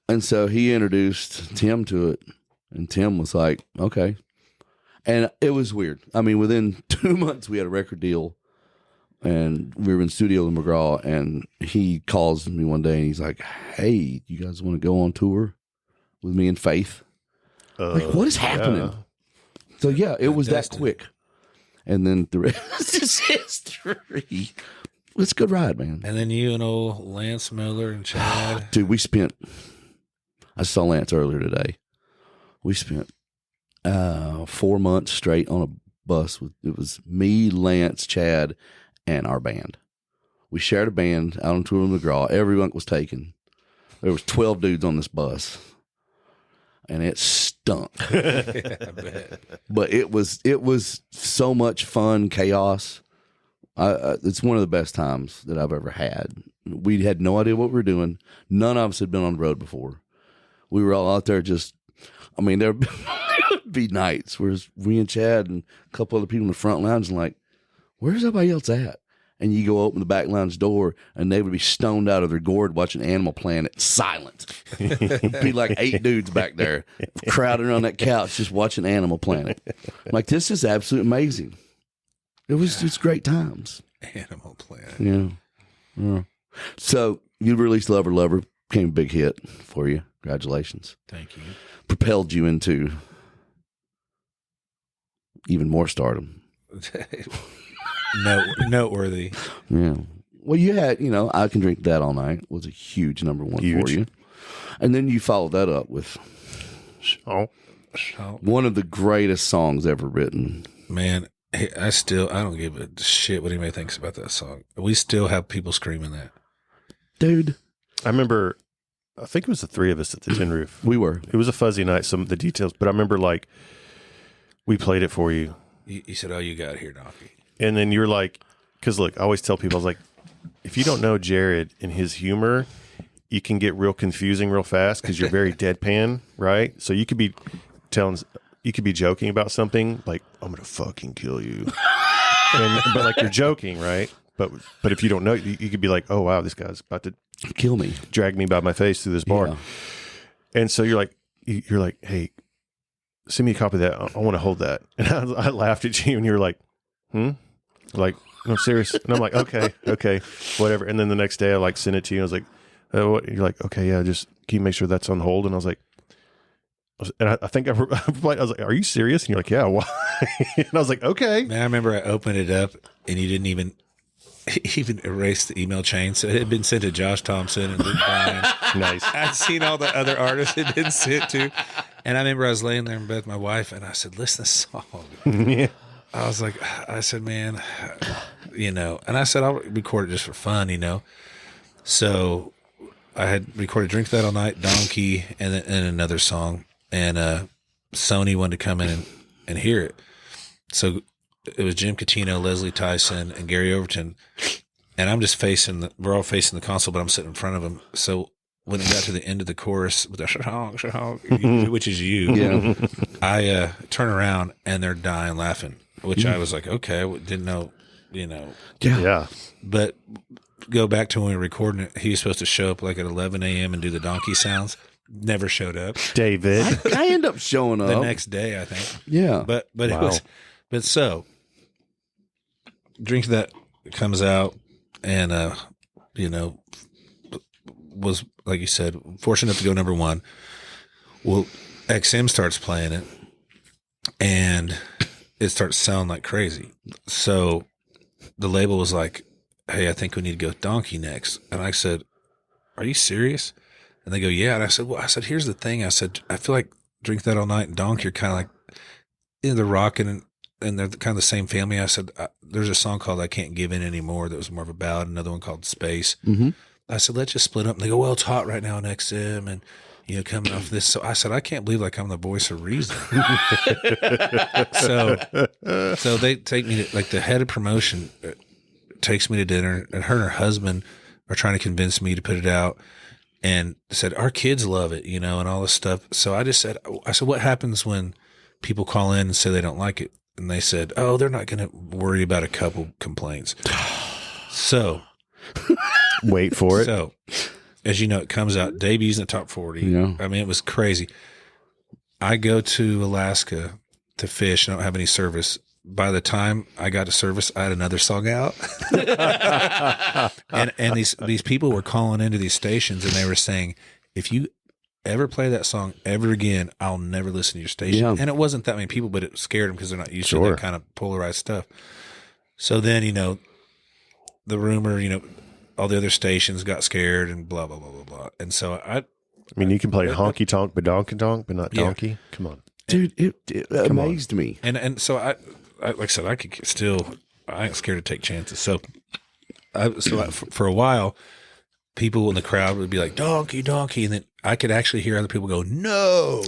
And so he introduced Tim to it. And Tim was like, "Okay." And it was weird. I mean, within 2 months, we had a record deal. And we were in studio with McGraw. And he calls me one day and he's like, "Hey, you guys want to go on tour with me and Faith?" Like, what is happening? Yeah. So, yeah, it was that quick. And then the rest is history. It's a good ride, man. And then you and old Lance Miller and Chad. Dude, I saw Lance earlier today. We spent 4 months straight on a bus. It was me, Lance, Chad, and our band. We shared a band out on tour with McGraw. Everyone was taken. There was 12 dudes on this bus. And it stunk. Yeah, I bet. But it was so much fun, chaos. It's one of the best times that I've ever had. We had no idea what we were doing. None of us had been on the road before. We were all out there there would be nights where we and Chad and a couple other people in the front lounge and like, where's everybody else at? And you go open the back lounge door and they would be stoned out of their gourd watching Animal Planet, silent. It'd be like 8 dudes back there crowded around that couch just watching Animal Planet. I'm like, this is absolutely amazing. It's great times. Animal Planet. Yeah. So you released Lover Lover, became a big hit for you. Congratulations. Thank you. Propelled you into even more stardom. Noteworthy. Yeah. Well, you had, I Can Drink That All Night was a huge number one for you. And then you followed that up with one of the greatest songs ever written. Man, I don't give a shit what anybody thinks about that song. We still have people screaming that. Dude. I remember, I think it was the 3 of us at the Tin Roof. We were. It was a fuzzy night, some of the details, but I remember we played it for you. You said, "Oh, you got it here, Donkey." And then you're like, because look, I always tell people, I was like, if you don't know Jerrod and his humor, you can get real confusing real fast because you're very deadpan, right? So you could be joking about something like, "I'm going to fucking kill you." But like you're joking, right? But if you don't know, you could be like, oh wow, this guy's about to Kill me. drag me by my face through this bar. Yeah. And so you're like, hey, send me a copy of that. I want to hold that. And I laughed at you, and you were like, like, no, I'm serious. And I'm like, okay, whatever. And then the next day I like sent it to you. And I was like, what? You're like, okay, yeah, just can you make sure that's on hold? And I was like, and I think I replied, I was like, are you serious? And you're like, yeah, why? And I was like, okay. Man, I remember I opened it up and you didn't even erase the email chain. So it had been sent to Josh Thompson and Luke Bryan. Nice. I'd seen all the other artists it had been sent to. And I remember I was laying there in bed with my wife and I said, listen to this song. Yeah. I said, man, and I said, I'll record it just for fun, So I had recorded Drink That All Night, Donkey, and another song. And Sony wanted to come in and hear it. So it was Jim Catino, Leslie Tyson, and Gary Overton. And I'm just we're all facing the console, but I'm sitting in front of them. So when it got to the end of the chorus with the shahong, which is you, Yeah. I turn around and they're dying laughing, which I was like, okay, I didn't know, Yeah. But go back to when we were recording it, he was supposed to show up like at 11 a.m. and do the donkey sounds. Never showed up. David. I end up showing up The next day, I think. Yeah. But it Wow. so Drink That comes out and, was, like you said, fortunate enough to go number one. Well, XM starts playing it and it starts sounding like crazy. So the label was like, hey, I think we need to go with Donkey next. And I said, are you serious? And they go, yeah. And I said, here's the thing. I said, I feel like Drink That All Night and Donkey are kind of like, they're rocking and they're kind of the same family. I said, there's a song called I Can't Give In Anymore that was more of a ballad. Another one called Space. Mm-hmm. I said, let's just split up. And they go, well, it's hot right now on XM and, coming off this. So I said, I can't believe like I'm the voice of reason. So they take me to, like, the head of promotion takes me to dinner, and her and her husband are trying to convince me to put it out, and said, our kids love it, and all this stuff. So I just said, what happens when people call in and say they don't like it? And they said, oh, they're not going to worry about a couple complaints. So Wait for it. So, as you know, it comes out, debuts in the top 40. Yeah. I mean, it was crazy. I go to Alaska to fish. I don't have any service. By the time I got to service, I had another song out. and these people were calling into these stations and they were saying, if you ever play that song ever again, I'll never listen to your station. Yeah. And it wasn't that many people, but it scared them because they're not used to Sure. that kind of polarized stuff. So then, the rumor, all the other stations got scared and blah, blah, blah, blah, blah. And so I mean, you can play honky tonk, but donkey tonk, but not donkey. Come on. Dude, it amazed me. And so I like I said, I ain't scared to take chances. So for a while, people in the crowd would be like, donkey, donkey. And then I could actually hear other people go, no.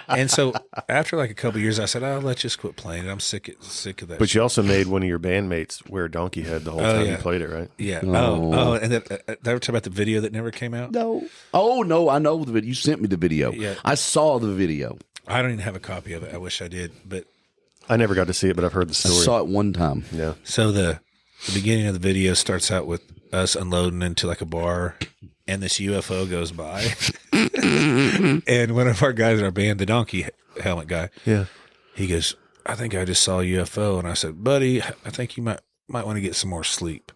And so after like a couple of years, I said, oh, let's just quit playing it. I'm sick of that. But you also made one of your bandmates wear a donkey head the whole time you played it, right? Yeah. Oh. Oh, and then ever talk about the video that never came out? No. Oh, no, I know the video. You sent me the video. Yeah. I saw the video. I don't even have a copy of it. I wish I did. But I never got to see it, but I've heard the I story. saw it one time. Yeah. so the beginning of the video starts out with us unloading into like a bar, and this UFO goes by. And one of our guys in our band, the donkey helmet guy, Yeah. he goes, I think I just saw a UFO. And I said, buddy, I think you might want to get some more sleep.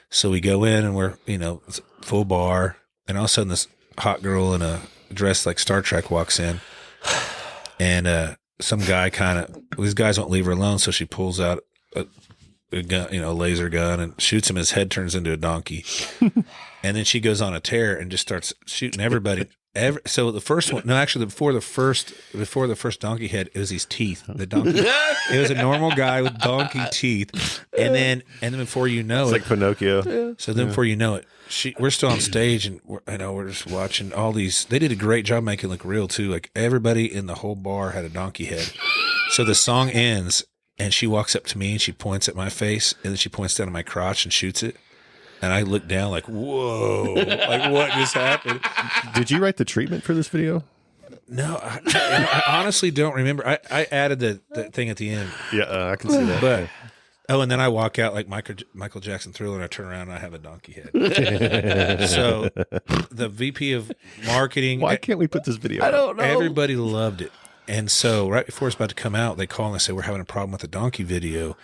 So we go in and we're, it's a full bar. And all of a sudden this hot girl in a dress like Star Trek walks in, and some guy these guys won't leave her alone. So she pulls out a gun, a laser gun, and shoots him. His head turns into a donkey. And then she goes on a tear and just starts shooting everybody. So the first one, no, actually before the first donkey head, it was his teeth. The donkey, it was a normal guy with donkey teeth. And then before you know It's it, like Pinocchio. so then before you know it, we're still on stage and we're just watching all these. They did a great job making it look real too. Like everybody in the whole bar had a donkey head. So the song ends and she walks up to me and she points at my face and then she points down at my crotch and shoots it. And I look down like, whoa, like what just happened? Did you write the treatment for this video? No, I honestly don't remember. I added the thing at the end. Yeah, I can see that. But Oh, and then I walk out like Michael Jackson Thriller, and I turn around and I have a donkey head. So the VP of marketing. Why can't we put this video I out? don't know. Everybody loved it. And so right before it's about to come out, they call and they say, we're having a problem with the donkey video.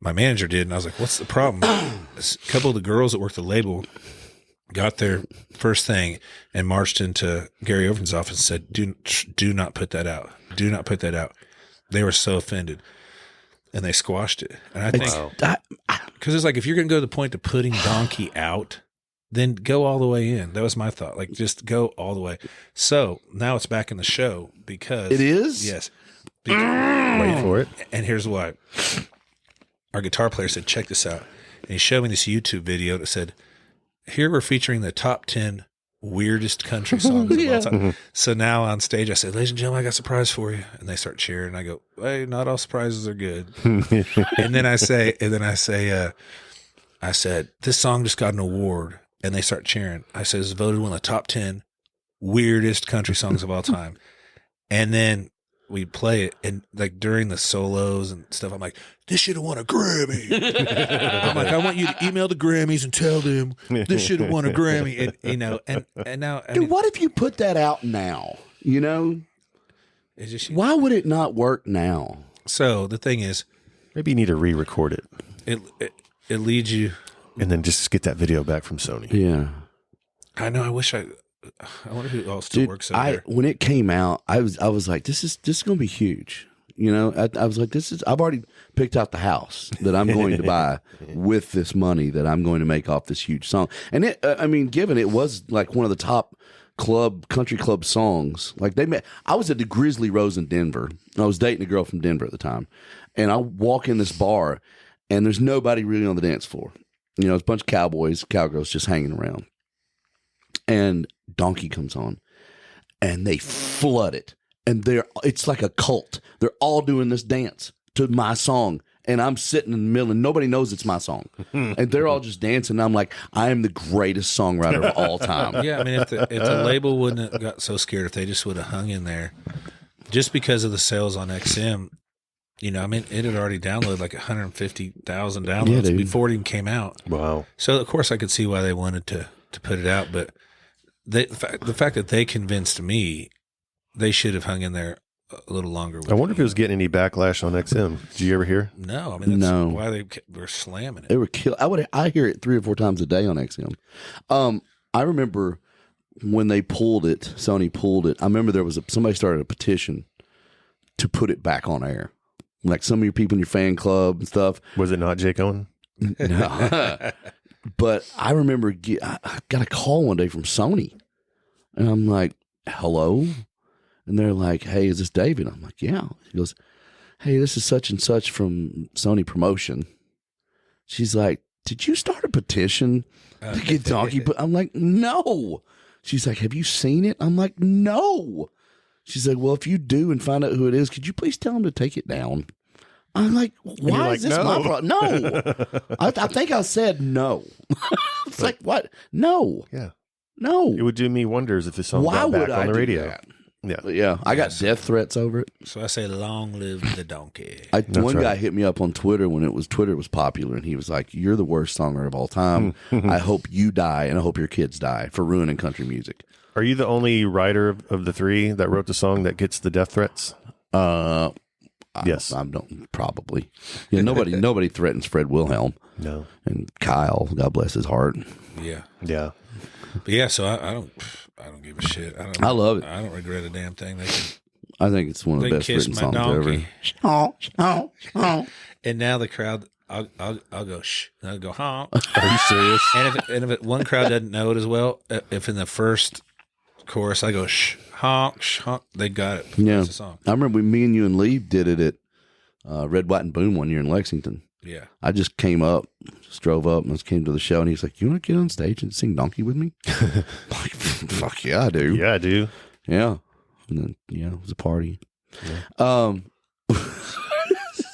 My manager did. And I was like, what's the problem? A couple of the girls that worked the label got their first thing and marched into Gary Overton's office and said, do not put that out. Do not put that out. They were so offended. And they squashed it. And I think, because it's like, if you're going to go to the point of putting donkey out, then go all the way in. That was my thought. Like, just go all the way. So now it's back in the show because It is? Yes. Wait for it. And here's why. Our guitar player said, check this out. And he showed me this YouTube video that said, here we're featuring the top 10 weirdest country songs of all time. So now on stage, I said, ladies and gentlemen, I got a surprise for you. And they start cheering. And I go, hey, not all surprises are good. and then I said, this song just got an award. And they start cheering. I said, it's voted one of the top 10 weirdest country songs of all time. And then we play it, and like during the solos and stuff, I'm like, this should have won a Grammy. I'm like, I want you to email the Grammys and tell them this should have won a Grammy. And you know, and now, I Dude, mean, what if you put that out now? You know, it's just, why would it not work now? so the thing is, Maybe you need to re-record it it leads you. and then just get that video back from Sony. Yeah. I know. I wonder who else still Dude, works over there. when it came out, I was like, this is going to be huge. You know, I was like, I've already picked out the house that I'm going to buy with this money that I'm going to make off this huge song. And given it was like one of the top country club songs, like I was at the Grizzly Rose in Denver. I was dating a girl from Denver at the time. And I walk in this bar and there's nobody really on the dance floor. You know, it's a bunch of cowgirls just hanging around. And Donkey comes on and they flood it. And it's like a cult. They're all doing this dance to my song. And I'm sitting in the middle and nobody knows it's my song. And they're all just dancing. And I'm like, I am the greatest songwriter of all time. Yeah, I mean, if the label wouldn't have got so scared, if they just would have hung in there, just because of the sales on XM, you know, I mean, it had already downloaded like 150,000 downloads before it even came out. Wow. So, of course, I could see why they wanted to put it out. But the fact that they convinced me, they should have hung in there a little longer. I wonder if it was getting any backlash on XM. Did you ever hear? No, I mean, that's why they were slamming it. They were I hear it 3 or 4 times a day on XM. I remember when they pulled it, Sony pulled it. I remember somebody started a petition to put it back on air. Like some of your people in your fan club and stuff. Was it not Jake Owen? No. But I remember I got a call one day from Sony. And I'm like, hello? And they're like, hey, is this David? I'm like, yeah. He goes, hey, this is such and such from Sony Promotion. She's like, did you start a petition to get Donkey? But I'm like, no. She's like, have you seen it? I'm like, no. She's like, well, if you do and find out who it is, could you please tell him to take it down? I'm like, why is this my problem? No. I think I said no. It's like, what? No. Yeah. No. It would do me wonders if this song Why got back would I on the do radio. that? Yeah. But yeah, I got death threats over it. So I say, long live the donkey. One guy hit me up on Twitter when Twitter was popular, and he was like, you're the worst songwriter of all time. I hope you die, and I hope your kids die for ruining country music. Are you the only writer of the 3 that wrote the song that gets the death threats? Yes. I don't, probably. Yeah, nobody threatens Fred Wilhelm. No. And Kyle, God bless his heart. Yeah. Yeah. But yeah, so I don't give a shit. I love it. I don't regret a damn thing. I think it's one of the best kiss written my songs donkey. And now the crowd, I'll go shh, and I'll go honk. Are you serious? And if one crowd doesn't know it as well, if in the first chorus I go shh, honk, they got it. Yeah, That's the song. I remember me and you and Lee did it at Red, White, and Boom one year in Lexington. Yeah, I just drove up, and just came to the show, and he's like, "You want to get on stage and sing Donkey with me?" Like, fuck yeah, I do. Yeah, I do. Yeah, and then it was a party. Yeah.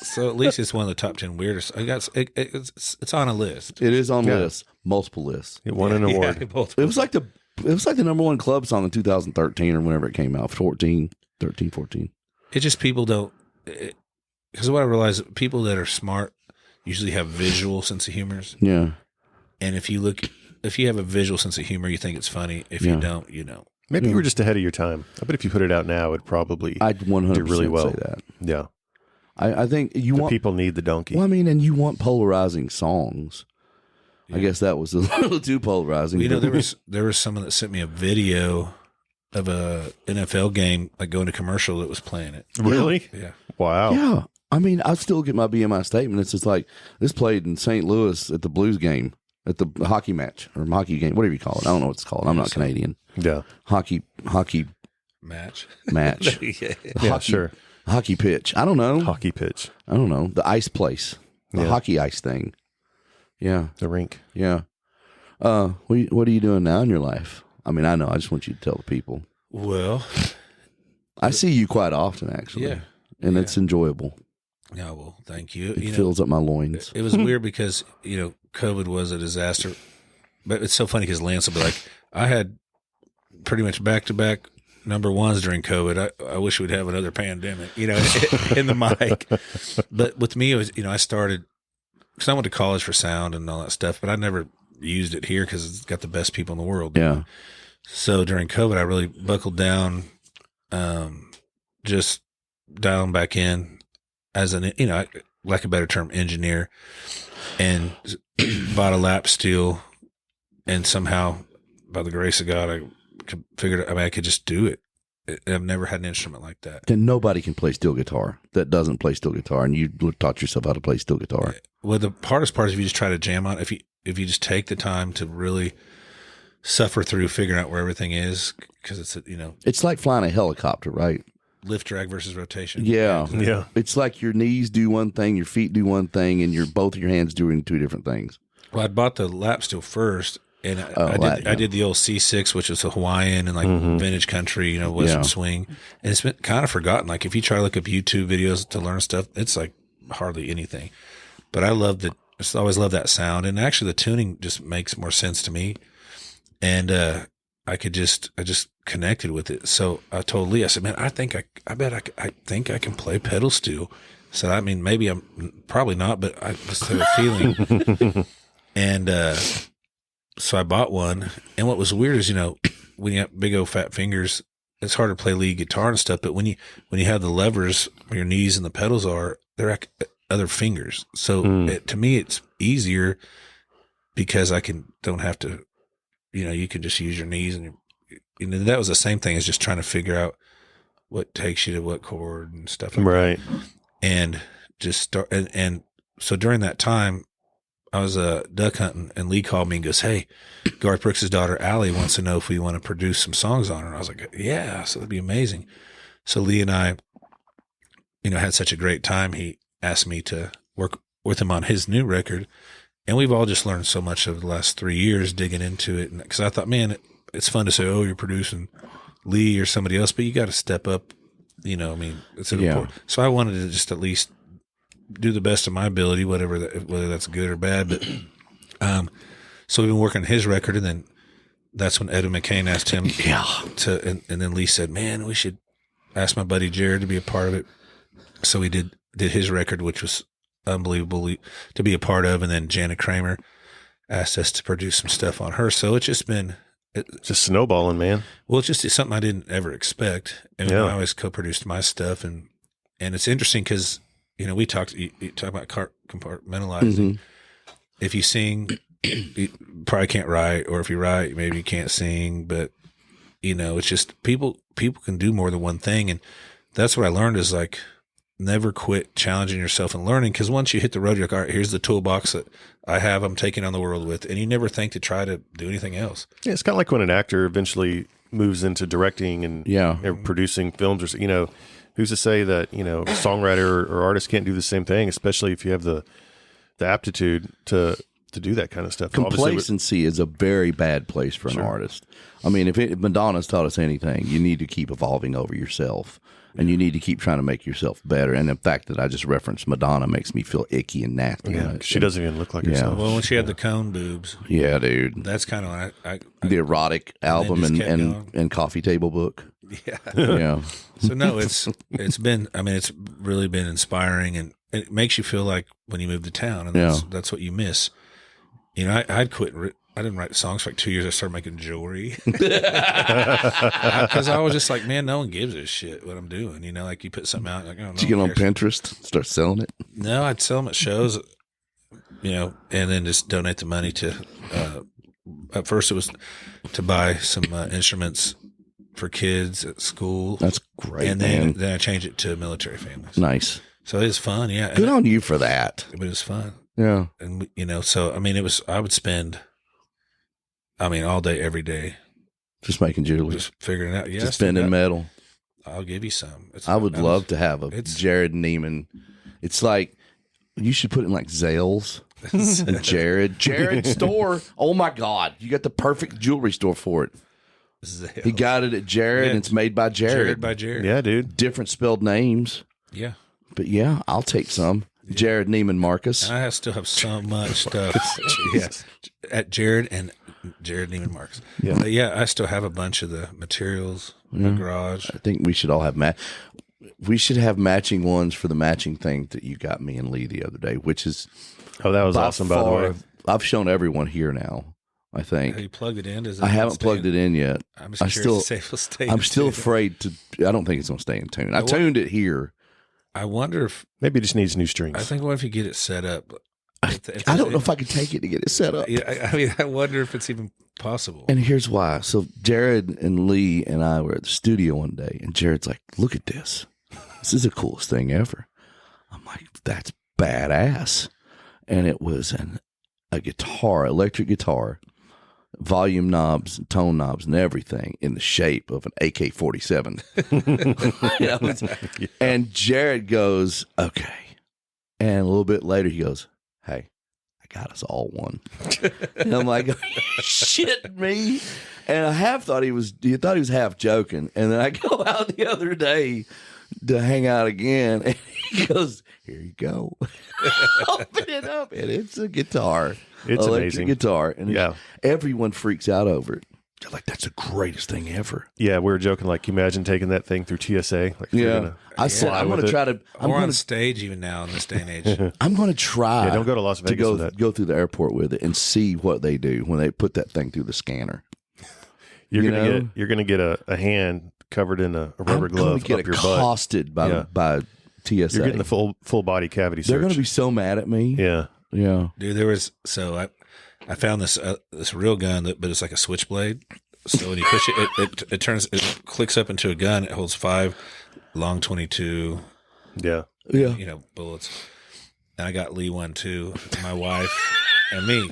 So at least it's one of the top 10 weirdest. It's on a list. It is on lists, multiple lists. It won an award. Yeah, both. It was like the number one club song in 2013 or whenever it came out, 14. It just people don't. Because what I realize, people that are smart usually have visual sense of humors. Yeah. And if you have a visual sense of humor, you think it's funny. If you don't, you don't. Maybe you were just ahead of your time. I bet if you put it out now, it'd probably I'd 100% do really well. say that. Yeah. I think People need the donkey. Well, I mean, and you want polarizing songs. Yeah. I guess that was a little too polarizing. Well, there was someone that sent me a video of a NFL game, like going to commercial that was playing it. Really? Yeah. Wow. Yeah. I mean, I still get my BMI statement. It's just like this played in St. Louis at the Blues game, at the hockey match or hockey game, whatever you call it. I don't know what it's called. I'm not Canadian. Yeah. Hockey match. Yeah, sure. Hockey pitch. I don't know. Hockey pitch. I don't know. The ice place. The hockey ice thing. Yeah. The rink. Yeah. What are you doing now in your life? I mean, I know. I just want you to tell the people. Well, I see you quite often, actually. Yeah. And it's enjoyable. Yeah, well, thank you. It fills up my loins. It was weird because, COVID was a disaster. But it's so funny because Lance will be like, I had pretty much back-to-back number ones during COVID. I wish we'd have another pandemic, in the mic. But with me, it was, I started, because I went to college for sound and all that stuff, but I never used it here because it's got the best people in the world. Yeah. So during COVID, I really buckled down, just dialing back in as an, like a better term, engineer, and bought a lap steel, and somehow, by the grace of God, I figured, I could just do it. I've never had an instrument like that. And nobody can play steel guitar that doesn't play steel guitar, and you taught yourself how to play steel guitar. Well, the hardest part is if you just try to jam on, if you just take the time to really suffer through figuring out where everything is, because it's, It's like flying a helicopter, right? Lift drag versus rotation. Yeah. Yeah. It's like your knees do one thing, your feet do one thing, and both of your hands doing two different things. Well, I bought the lap steel first, and I did the old C6, which is a Hawaiian and like vintage country, Western swing. And it's been kind of forgotten. Like if you try to look up YouTube videos to learn stuff, it's like hardly anything. But I always loved that sound. And actually the tuning just makes more sense to me. And I just connected with it. So I told Lee, I said, man, I think I can play pedal steel. So, I mean, maybe I'm probably not, but I just had a feeling. And so I bought one. And what was weird is, when you have big old fat fingers, it's hard to play lead guitar and stuff. But when you have the levers where your knees and the pedals are, they're like other fingers. So to me, it's easier because don't have to, you can just use your knees, and that was the same thing as just trying to figure out what takes you to what chord and stuff like right. that. And just start. And so during that time, I was duck hunting, and Lee called me and goes, hey, Garth Brooks' daughter, Allie, wants to know if we want to produce some songs on her. And I was like, yeah, so that'd be amazing. So Lee and I, had such a great time. He asked me to work with him on his new record. And we've all just learned so much over the last 3 years digging into it. Because I thought, man, it's fun to say, oh, you're producing Lee or somebody else, but you got to step up. It's important. So I wanted to just at least do the best of my ability, whether that's good or bad. But so we've been working on his record, and then that's when Edwin McCain asked him to, and then Lee said, man, we should ask my buddy Jerrod to be a part of it. So we did his record, which was unbelievable to be a part of. And then Jana Kramer asked us to produce some stuff on her. So it's just been just snowballing, man. Well, it's something I didn't ever expect. And I always co-produced my stuff, and it's interesting because, we talk about compartmentalizing. Mm-hmm. If you sing, you probably can't write, or if you write, maybe you can't sing, but it's just people can do more than one thing. And that's what I learned is like, never quit challenging yourself and learning, because once you hit the road, you're like, all right, here's the toolbox that I'm taking on the world with, and you never think to try to do anything else. Yeah, it's kind of like when an actor eventually moves into directing and producing films, or who's to say that songwriter or artist can't do the same thing, especially if you have the aptitude to do that kind of stuff. Complacency is a very bad place for an artist. I mean, if Madonna's taught us anything, you need to keep evolving over yourself. And you need to keep trying to make yourself better. And the fact that I just referenced Madonna makes me feel icky and nasty. Yeah, she doesn't even look like herself. Well, when she had the cone boobs. Yeah, dude. That's kind of what the erotic album and coffee table book. Yeah. So no, it's been, it's really been inspiring. it makes you feel like when you move to town, and that's what you miss. You know, I'd quit. I didn't write songs for like 2 years. I started making jewelry because I was just like, man, no one gives a shit what I'm doing. You know, like you put something out, like, oh, no. Did you get on Pinterest, start selling it? No, I'd sell them at shows, you know, and then just donate the money to. At first, it was to buy some instruments for kids at school. That's great, and man. then I changed it to military families. Nice. So it was fun, yeah. Good on you for that. But it was fun. Yeah. And, you know, so, I mean, I would spend, all day, every day. Just making jewelry. Just figuring it out. Yeah. Just spending metal. I'll give you some. I would love to have a Jerrod Niemann. It's like, you should put it in like Zales. And Jerrod store. Oh my God. You got the perfect jewelry store for it. Zales. He got it at Jerrod, and it's made by Jerrod. By Jerrod. Yeah, dude. Different spelled names. Yeah. But yeah, I'll take some. Jerrod Niemann Marcus. I still have so much stuff. Yes. At Jerrod and Jerrod Niemann Marcus. Yeah. But yeah, I still have a bunch of the materials in the garage. I think we should all have we should have matching ones for the matching thing that you got me and Lee the other day, which is that was awesome, by the way. I've shown everyone here now, I think. Have you plugged it in? I haven't plugged it in yet. I'm just curious to say if it'll stay I'm still afraid to. I don't think it's going to stay in tune. I tuned it here. I wonder if maybe it just needs new strings. I think what if you get it set up? I don't know if I can take it to get it set up. Yeah, I wonder if it's even possible. And here's why. So Jerrod and Lee and I were at the studio one day, and Jared's like, "Look at this. This is the coolest thing ever." I'm like, "That's badass." And it was a guitar, electric guitar, volume knobs, and tone knobs, and everything in the shape of an AK-47. And Jerrod goes, "Okay." And a little bit later, he goes, "Hey, I got us all one." And I'm like, "Shit me." And I thought he was half joking. And then I go out the other day to hang out again, and he goes, "Here you go." Open it up, and it's a guitar. It's electric amazing guitar, and yeah, everyone freaks out over it. They're like, "That's the greatest thing ever." Yeah, we were joking. Like, imagine taking that thing through TSA. Like, I said I'm going to try to. We're on stage even now in this day and age. I'm going to try. Yeah, don't go to Las Vegas to with that. Go through the airport with it and see what they do when they put that thing through the scanner. You're gonna get a hand covered in a rubber glove up your butt. Accosted by TSA. You're getting the full body cavity search. They're going to be so mad at me. Yeah. Dude, I found this real gun but it's like a switchblade. So when you push it, it clicks up into a gun. It holds 5 long 22. Yeah. Bullets. And I got Lee one too, my wife and me.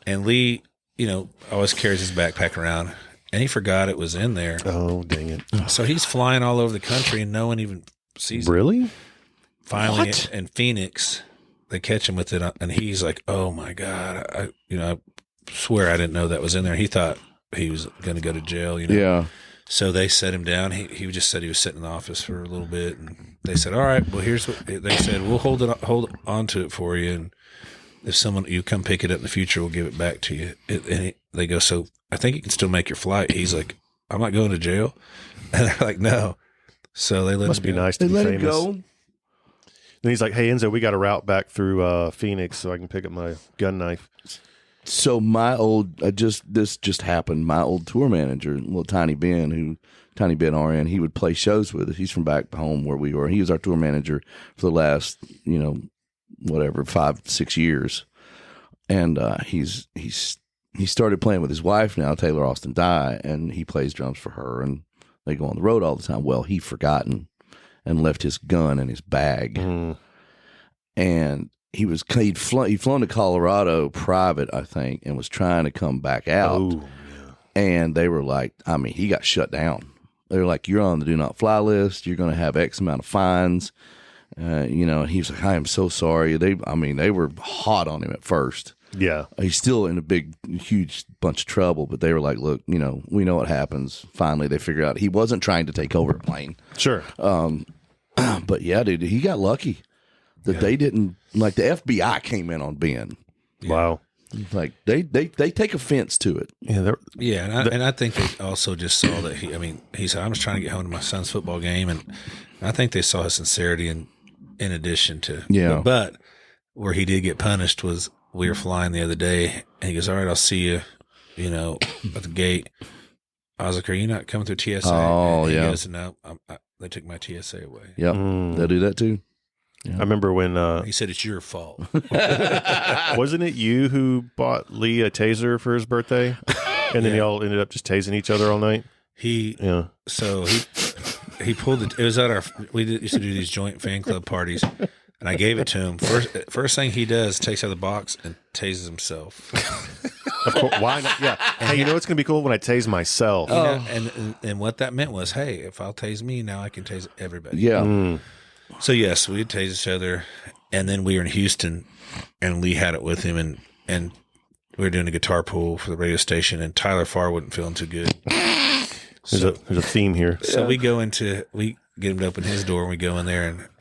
And Lee, always carries his backpack around, and he forgot it was in there. Oh, dang it! So he's flying all over the country, and no one even sees him. Really? Finally, in Phoenix, they catch him with it, and he's like, "Oh my God!" I swear I didn't know that was in there. He thought he was going to go to jail. Yeah. So they set him down. He just said he was sitting in the office for a little bit, and they said, "All right, well, here's what they said. We'll hold on to it for you, and if you come pick it up in the future, we'll give it back to you." They go, "So I think you can still make your flight." He's like, "I'm not going to jail," and they're like, "No." So they let must him be go. nice to be let famous. him go. Then he's like, "Hey Enzo, we got a route back through Phoenix, so I can pick up my gun knife." So this just happened. My old tour manager, little Tiny Ben RN, he would play shows with us. He's from back home where we were. He was our tour manager for the last, 5-6 years. And he started playing with his wife now, Taylor Austin Dye, and he plays drums for her, and they go on the road all the time. Well, he forgotten and left his gun in his bag. And he'd flown to Colorado private, I think, and was trying to come back out. Oh, yeah. And they were like, he got shut down. They were like, "You're on the do not fly list. You're going to have X amount of fines." And he was like, "I am so sorry." They were hot on him at first. Yeah. He's still in a huge bunch of trouble, but they were like, "Look, we know what happens." Finally, they figured out he wasn't trying to take over a plane. Sure. But yeah, dude, he got lucky that they didn't, like, the FBI came in on Ben. Wow. Like they take offense to it. Yeah. And I think they also just saw that he said, "I was trying to get home to my son's football game," and I think they saw his sincerity, and in addition to. Yeah. But where he did get punished was we were flying the other day, and he goes, "All right, I'll see you, at the gate." I was like, "Are you not coming through TSA?" Oh, and he yeah. goes, "No, they took my TSA away." Yep. They'll do that too. I remember when He said, "It's your fault." wasn't it you who bought Lee a taser for his birthday, and then y'all ended up just tasing each other all night? So he pulled it. It was at used to do these joint fan club parties, and I gave it to him. First thing he does, takes out the box and tases himself. Of course, why not? Yeah. Hey, you know what's gonna be cool when I tase myself? And what that meant was, hey, if I'll tase me now, I can tase everybody. Yeah. So yes, we'd tase each other, and then we were in Houston, and Lee had it with him, and we were doing a guitar pool for the radio station, and Tyler Farr wasn't feeling too good. There's a theme here. So we get him to open his door, and we go in there,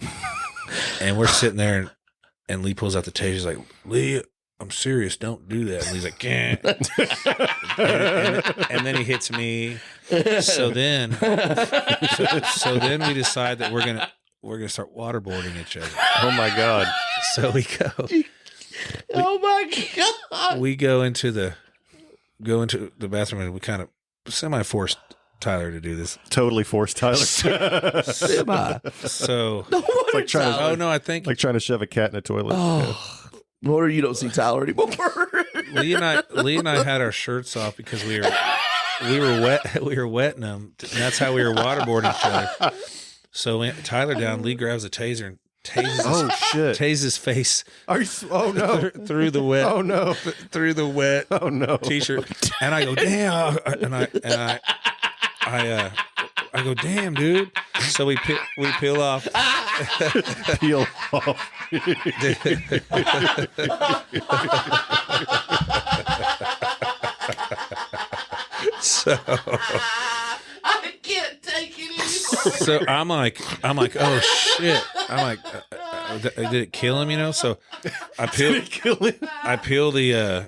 and we're sitting there, and Lee pulls out the taser. He's like, "Lee, I'm serious. Don't do that." And Lee's like, "Can't." and then he hits me. So then we decide that we're gonna start waterboarding each other. Oh my God! So we go. Oh my God. We go into the bathroom, and we kind of semi-forced Tyler to do this. Totally forced Tyler. Semi. So It's like trying to, oh no, I think like trying to shove a cat in a toilet. No wonder you don't see Tyler anymore. Lee and I had our shirts off because we were wetting them, and that's how we were waterboarding each other. So Tyler down, Lee grabs a taser and tases his face. Are you? Oh no! Through the wet. Oh no! Through the wet. Oh no! T-shirt, and I go, "Damn!" And I go, "Damn, dude!" So we peel off. Peel off. So I can't take it anymore. So I'm like, oh shit! I'm like, did it kill him? So I peel the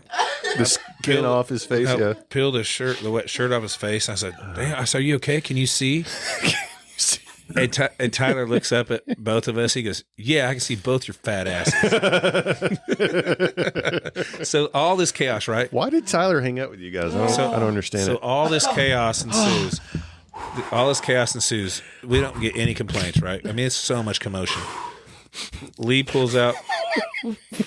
skin off his face. Yeah. Peel the wet shirt off his face. I said, "Damn!" I said, "Are you okay? Can you see?" And Tyler looks up at both of us. He goes, "Yeah, I can see both your fat asses." So all this chaos, right? Why did Tyler hang out with you guys? I don't understand So it. all this chaos ensues. We don't get any complaints, right? I mean, it's so much commotion. Lee pulls out.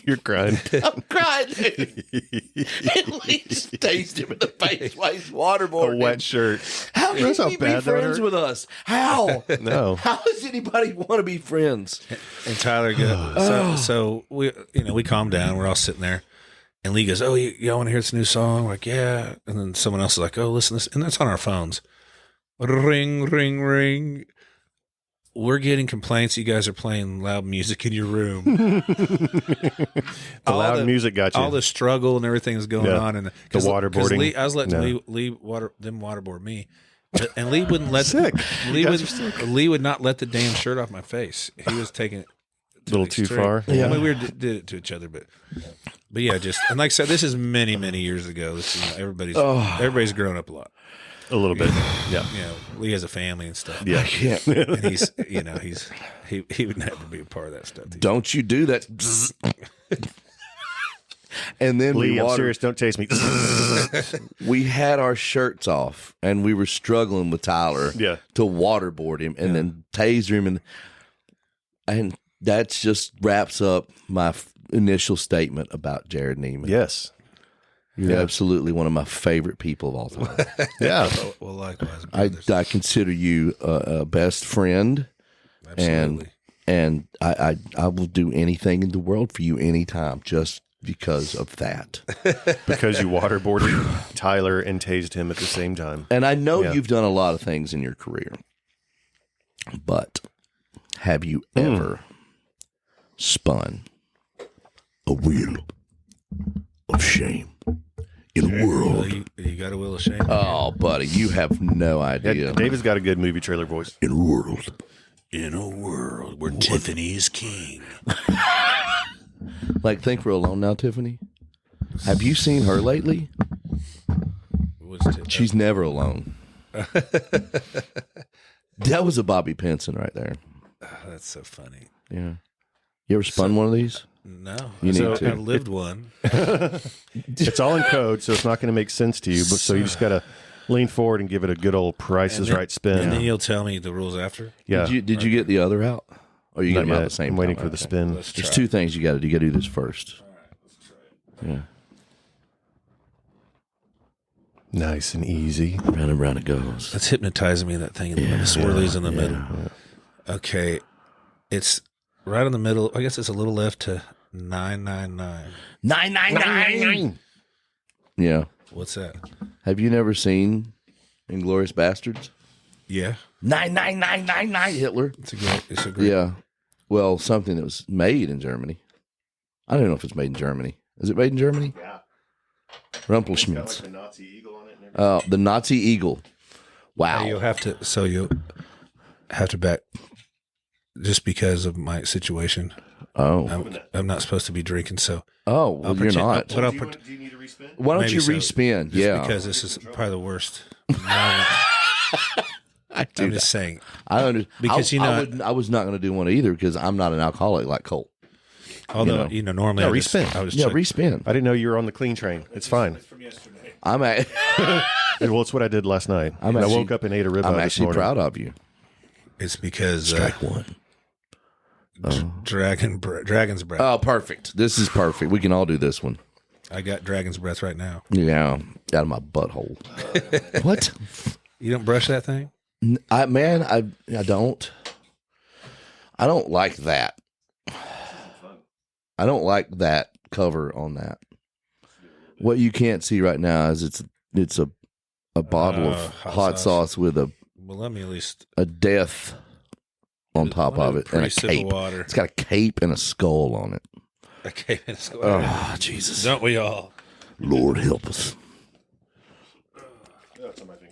You're crying. I'm crying. At least tased him in the face while he's waterboarding. A wet shirt. How can he be friends with us? How? No. How does anybody want to be friends? And Tyler goes, so we calm down. We're all sitting there. And Lee goes, "Oh, y'all want to hear this new song?" We're like, "Yeah." And then someone else is like, "Oh, listen to this." And that's on our phones. Ring, ring, ring. We're getting complaints. You guys are playing loud music in your room. The loud music got you. All the struggle and everything is going on. And the waterboarding. I was letting Lee waterboard me. And Lee wouldn't let sick. Lee would not let the damn shirt off my face. He was taking it a little too far. Yeah. I mean, we did it to each other, but yeah, and like I said, this is many, many years ago. This, everybody's grown up a lot. A little bit. Yeah. Lee has a family and stuff. Yeah. And he would never be a part of that stuff. Don't you do that. And then Lee, I'm serious. Don't taste me. We had our shirts off, and we were struggling with Tyler to waterboard him and then taser him. And that just wraps up my initial statement about Jerrod Niemann. Yes. You're absolutely one of my favorite people of all time. Yeah. Well, likewise. I consider you a best friend. Absolutely. And I will do anything in the world for you anytime just because of that. Because you waterboarded Tyler and tased him at the same time. And I know you've done a lot of things in your career, but have you ever spun a wheel of shame in a world? You got a wheel of shame. Oh, buddy, you have no idea. David's got a good movie trailer voice. In a world where Tiffany is king. Like, think we're alone now, Tiffany. Have you seen her lately? She's never alone. That was a Bobby Pinson right there. Oh, that's so funny. Yeah. You ever spun one of these? No. You need to. I lived one. It's all in code, so it's not going to make sense to you. But so you just got to lean forward and give it a good old Price is Right spin. And then you'll tell me the rules after. Yeah. Did you get the other out? Or you get Not them out yet. the same I'm waiting time? for the spin. There's two things you got to do. You got to do this first. All right, let's try it. Yeah. Nice and easy. Round and round it goes. That's hypnotizing me, that thing in the middle. The swirlies in the middle. Okay. It's right in the middle. I guess it's a little left to 999. 999. Yeah. What's that? Have you never seen Inglourious Bastards? Yeah. 99999 Hitler. It's a great. Yeah. Well, something that was made in Germany. I don't know if it's made in Germany. Is it made in Germany? Yeah. Rumpelschmitz. the Nazi eagle on it and everything. The Nazi eagle. Wow. You'll have to back just because of my situation. Oh. I'm not supposed to be drinking, so Oh, well, you're pretend- not. but I'll Do you need to respin? Why don't maybe you so. respin? just Yeah. because this is probably the worst. moment. I do I'm that. just saying. I understand. Because, I was not going to do one either because I'm not an alcoholic like Colt. Although normally Yeah, I just respin. check. Respin. I didn't know you were on the clean train. It's fine. I'm at, Well, it's what I did last night. I'm And I actually- woke up and ate a ribeye I'm this actually morning. proud of you. It's because Strike one. Dragon's breath. Oh, perfect. This is perfect. We can all do this one. I got dragon's breath right now. Yeah, out of my butthole. What? You don't brush that thing? I don't. I don't like that. I don't like that cover on that. What you can't see right now is it's a bottle of hot sauce with a Well, let me at least death on top of it and a sip of cape. water. It's got a cape and a skull on it. Okay, let's go. Oh, Jesus. Don't we all? Lord help us.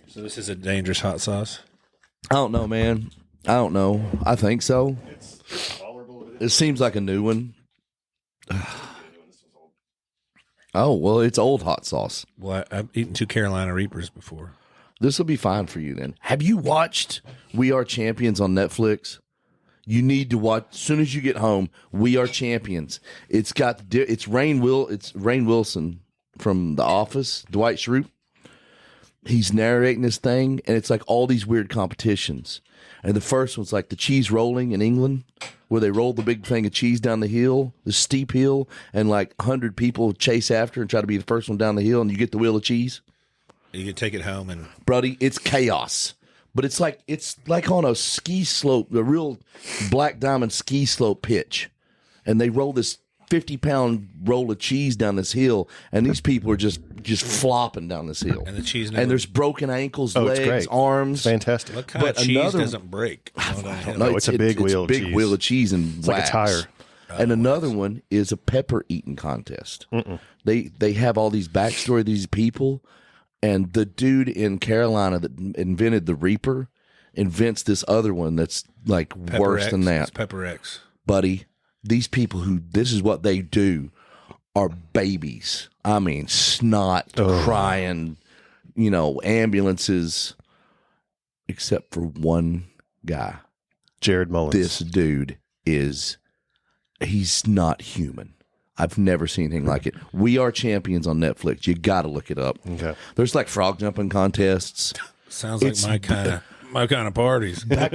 So this is a dangerous hot sauce. I don't know, man. I don't know. I think so. It seems like a new one. Oh, well, it's old hot sauce. Well, I've eaten 2 Carolina Reapers before. This will be fine for you then. Have you watched We Are Champions on Netflix? You need to watch as soon as you get home. We Are Champions. It's Rainn Wilson from The Office, Dwight Schrute. He's narrating this thing, and it's like all these weird competitions. And the first one's like the cheese rolling in England, where they roll the big thing of cheese down the hill, the steep hill, and like 100 people chase after and try to be the first one down the hill, and you get the wheel of cheese. You can take it home and Brody, it's chaos. But it's like on a ski slope, a real Black Diamond ski slope pitch. And they roll this 50-pound roll of cheese down this hill, and these people are just flopping down this hill. and the cheese. And there's broken ankles, Oh, it's legs, great. arms. Fantastic. What kind but of cheese another- doesn't break? No, it's a big wheel of big cheese. wheel of cheese and It's like a tire. And another one is a pepper eating contest. They have all these backstory of these people, and the dude in Carolina that invented the Reaper invents this other one that's like worse than that. It's Pepper X. Buddy, these people this is what they do are babies. I mean, snot, crying, ambulances, except for one guy. Jerrod Mullins. This dude he's not human. I've never seen anything like it. We Are Champions on Netflix. You got to look it up. Okay. There's like frog jumping contests. Sounds like my kind of parties. Back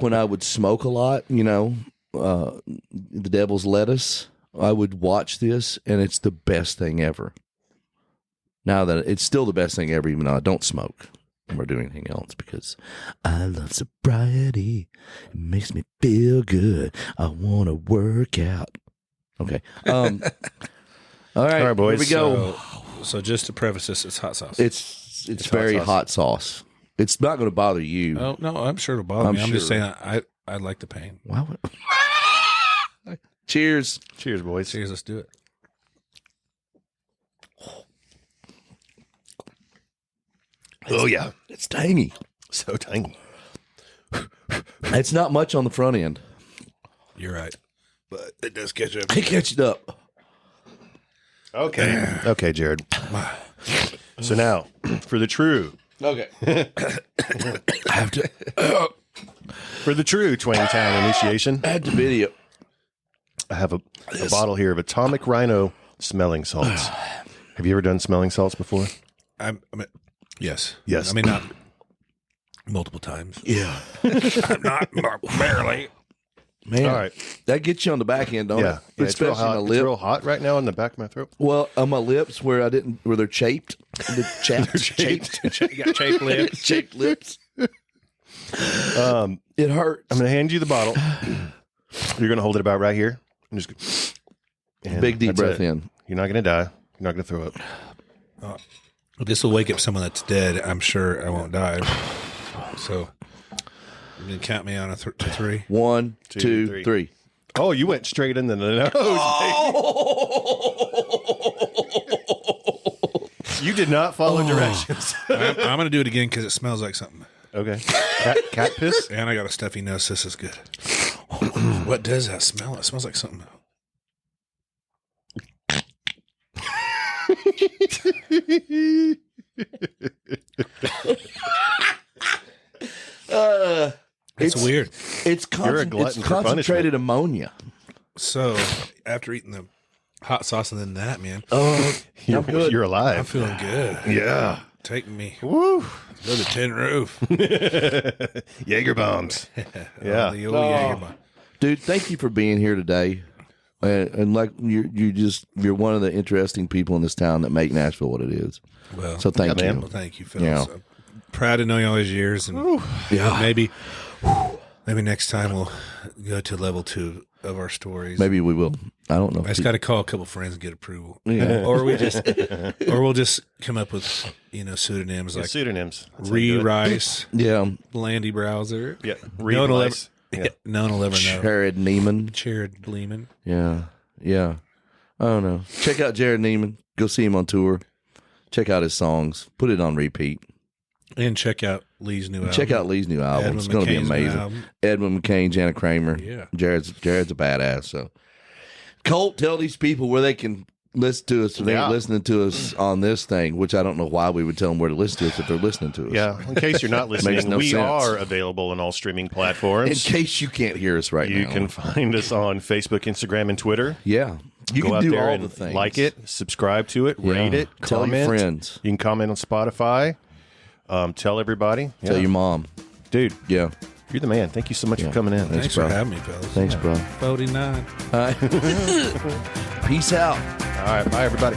when I would smoke a lot, The Devil's Lettuce, I would watch this, and it's the best thing ever. Now that it's still the best thing ever, even though I don't smoke or do anything else, because I love sobriety. It makes me feel good. I want to work out. Okay. All right, boys. Here we go. So just to preface this, it's hot sauce. It's very hot sauce. It's not going to bother you. Oh no, I'm sure it'll bother me. I'm just saying I like the pain. Wow. Cheers. Cheers, boys. Cheers, let's do it. Oh yeah, it's tangy. So tangy. It's not much on the front end. You're right, but it does catch up. It catches up. Okay. Okay, Jerrod. So now, for the true Okay. I have to For the true Twain Town initiation. add the video. I have a bottle here of Atomic Rhino smelling salts. Have you ever done smelling salts before? Yes. Yes. I mean, not multiple times. Yeah. I'm not barely. Man, All right. that gets you on the back end, don't Yeah. it? It's real Especially hot. on the It's lip. real hot right now on the back of my throat. Well, on my lips where they're chaped. The You got chafed lips. Chaped lips. It hurts. I'm going to hand you the bottle. You're going to hold it about right here. I'm just and Big deep that's breath it. in. You're not going to die. You're not going to throw up. This will wake up someone that's dead. I'm sure I won't die. So, you can count me on to 3. 1, Two, 2, three. 3. Oh, you went straight into the nose. You did not follow directions. I'm going to do it again because it smells like something. Okay. Cat piss? And I got a stuffy nose. This is good. What does that smell? It smells like something. It's weird. It's, You're a glutton it's for concentrated ammonia. So after eating the hot sauce and then that, man, Oh, You're, good. you're I'm alive. feeling good. Yeah. Take me Woo. to the tin roof. Jaeger bombs. Yeah. The old Jägermeister. dude, thank you for being here today. And like you're one of the interesting people in this town that make Nashville what it is. Well, So thank Yeah, man. you. well, thank you, Phil. Yeah. So proud to know you all these years, and Yeah. maybe next time we'll go to level 2 of our stories. Maybe we will. I don't know. I just got to call a couple friends and get approval. Yeah. or we'll just come up with pseudonyms like Pseudonyms. That's how you do it. Rice, Yeah. Landy Browser. Yeah. No one will ever, Rice. Yeah. no one will ever know. Jerrod Niemann. Jerrod Niemann. Yeah. Yeah. I don't know. Check out Jerrod Niemann. Go see him on tour. Check out his songs. Put it on repeat. And check out Lee's new album. Check out Lee's new album. Edwin It's going to be McCain's new amazing. album. Edwin McCain, Jana Kramer. Yeah. Jared's a badass. So, Colt, tell these people where they can listen to us. If they Yeah. ain't listening to us on this thing, which I don't know why we would tell them where to listen to us if they're listening to us. Yeah. In case you're not listening, no we sense. are available on all streaming In platforms. case you can't hear us right You now. can find us on Facebook, Instagram, and Twitter. Yeah. You Go can out do there all and the things. like it, subscribe to it, Yeah. rate it, Tell comment. your friends. You can comment on Spotify. Tell everybody. Tell Yeah. your mom. Dude, Yeah. you're the man. Thank you so much for coming in. Thanks bro. for having me, fellas. Thanks, bro. 49. All right. Peace out. All right. Bye, everybody.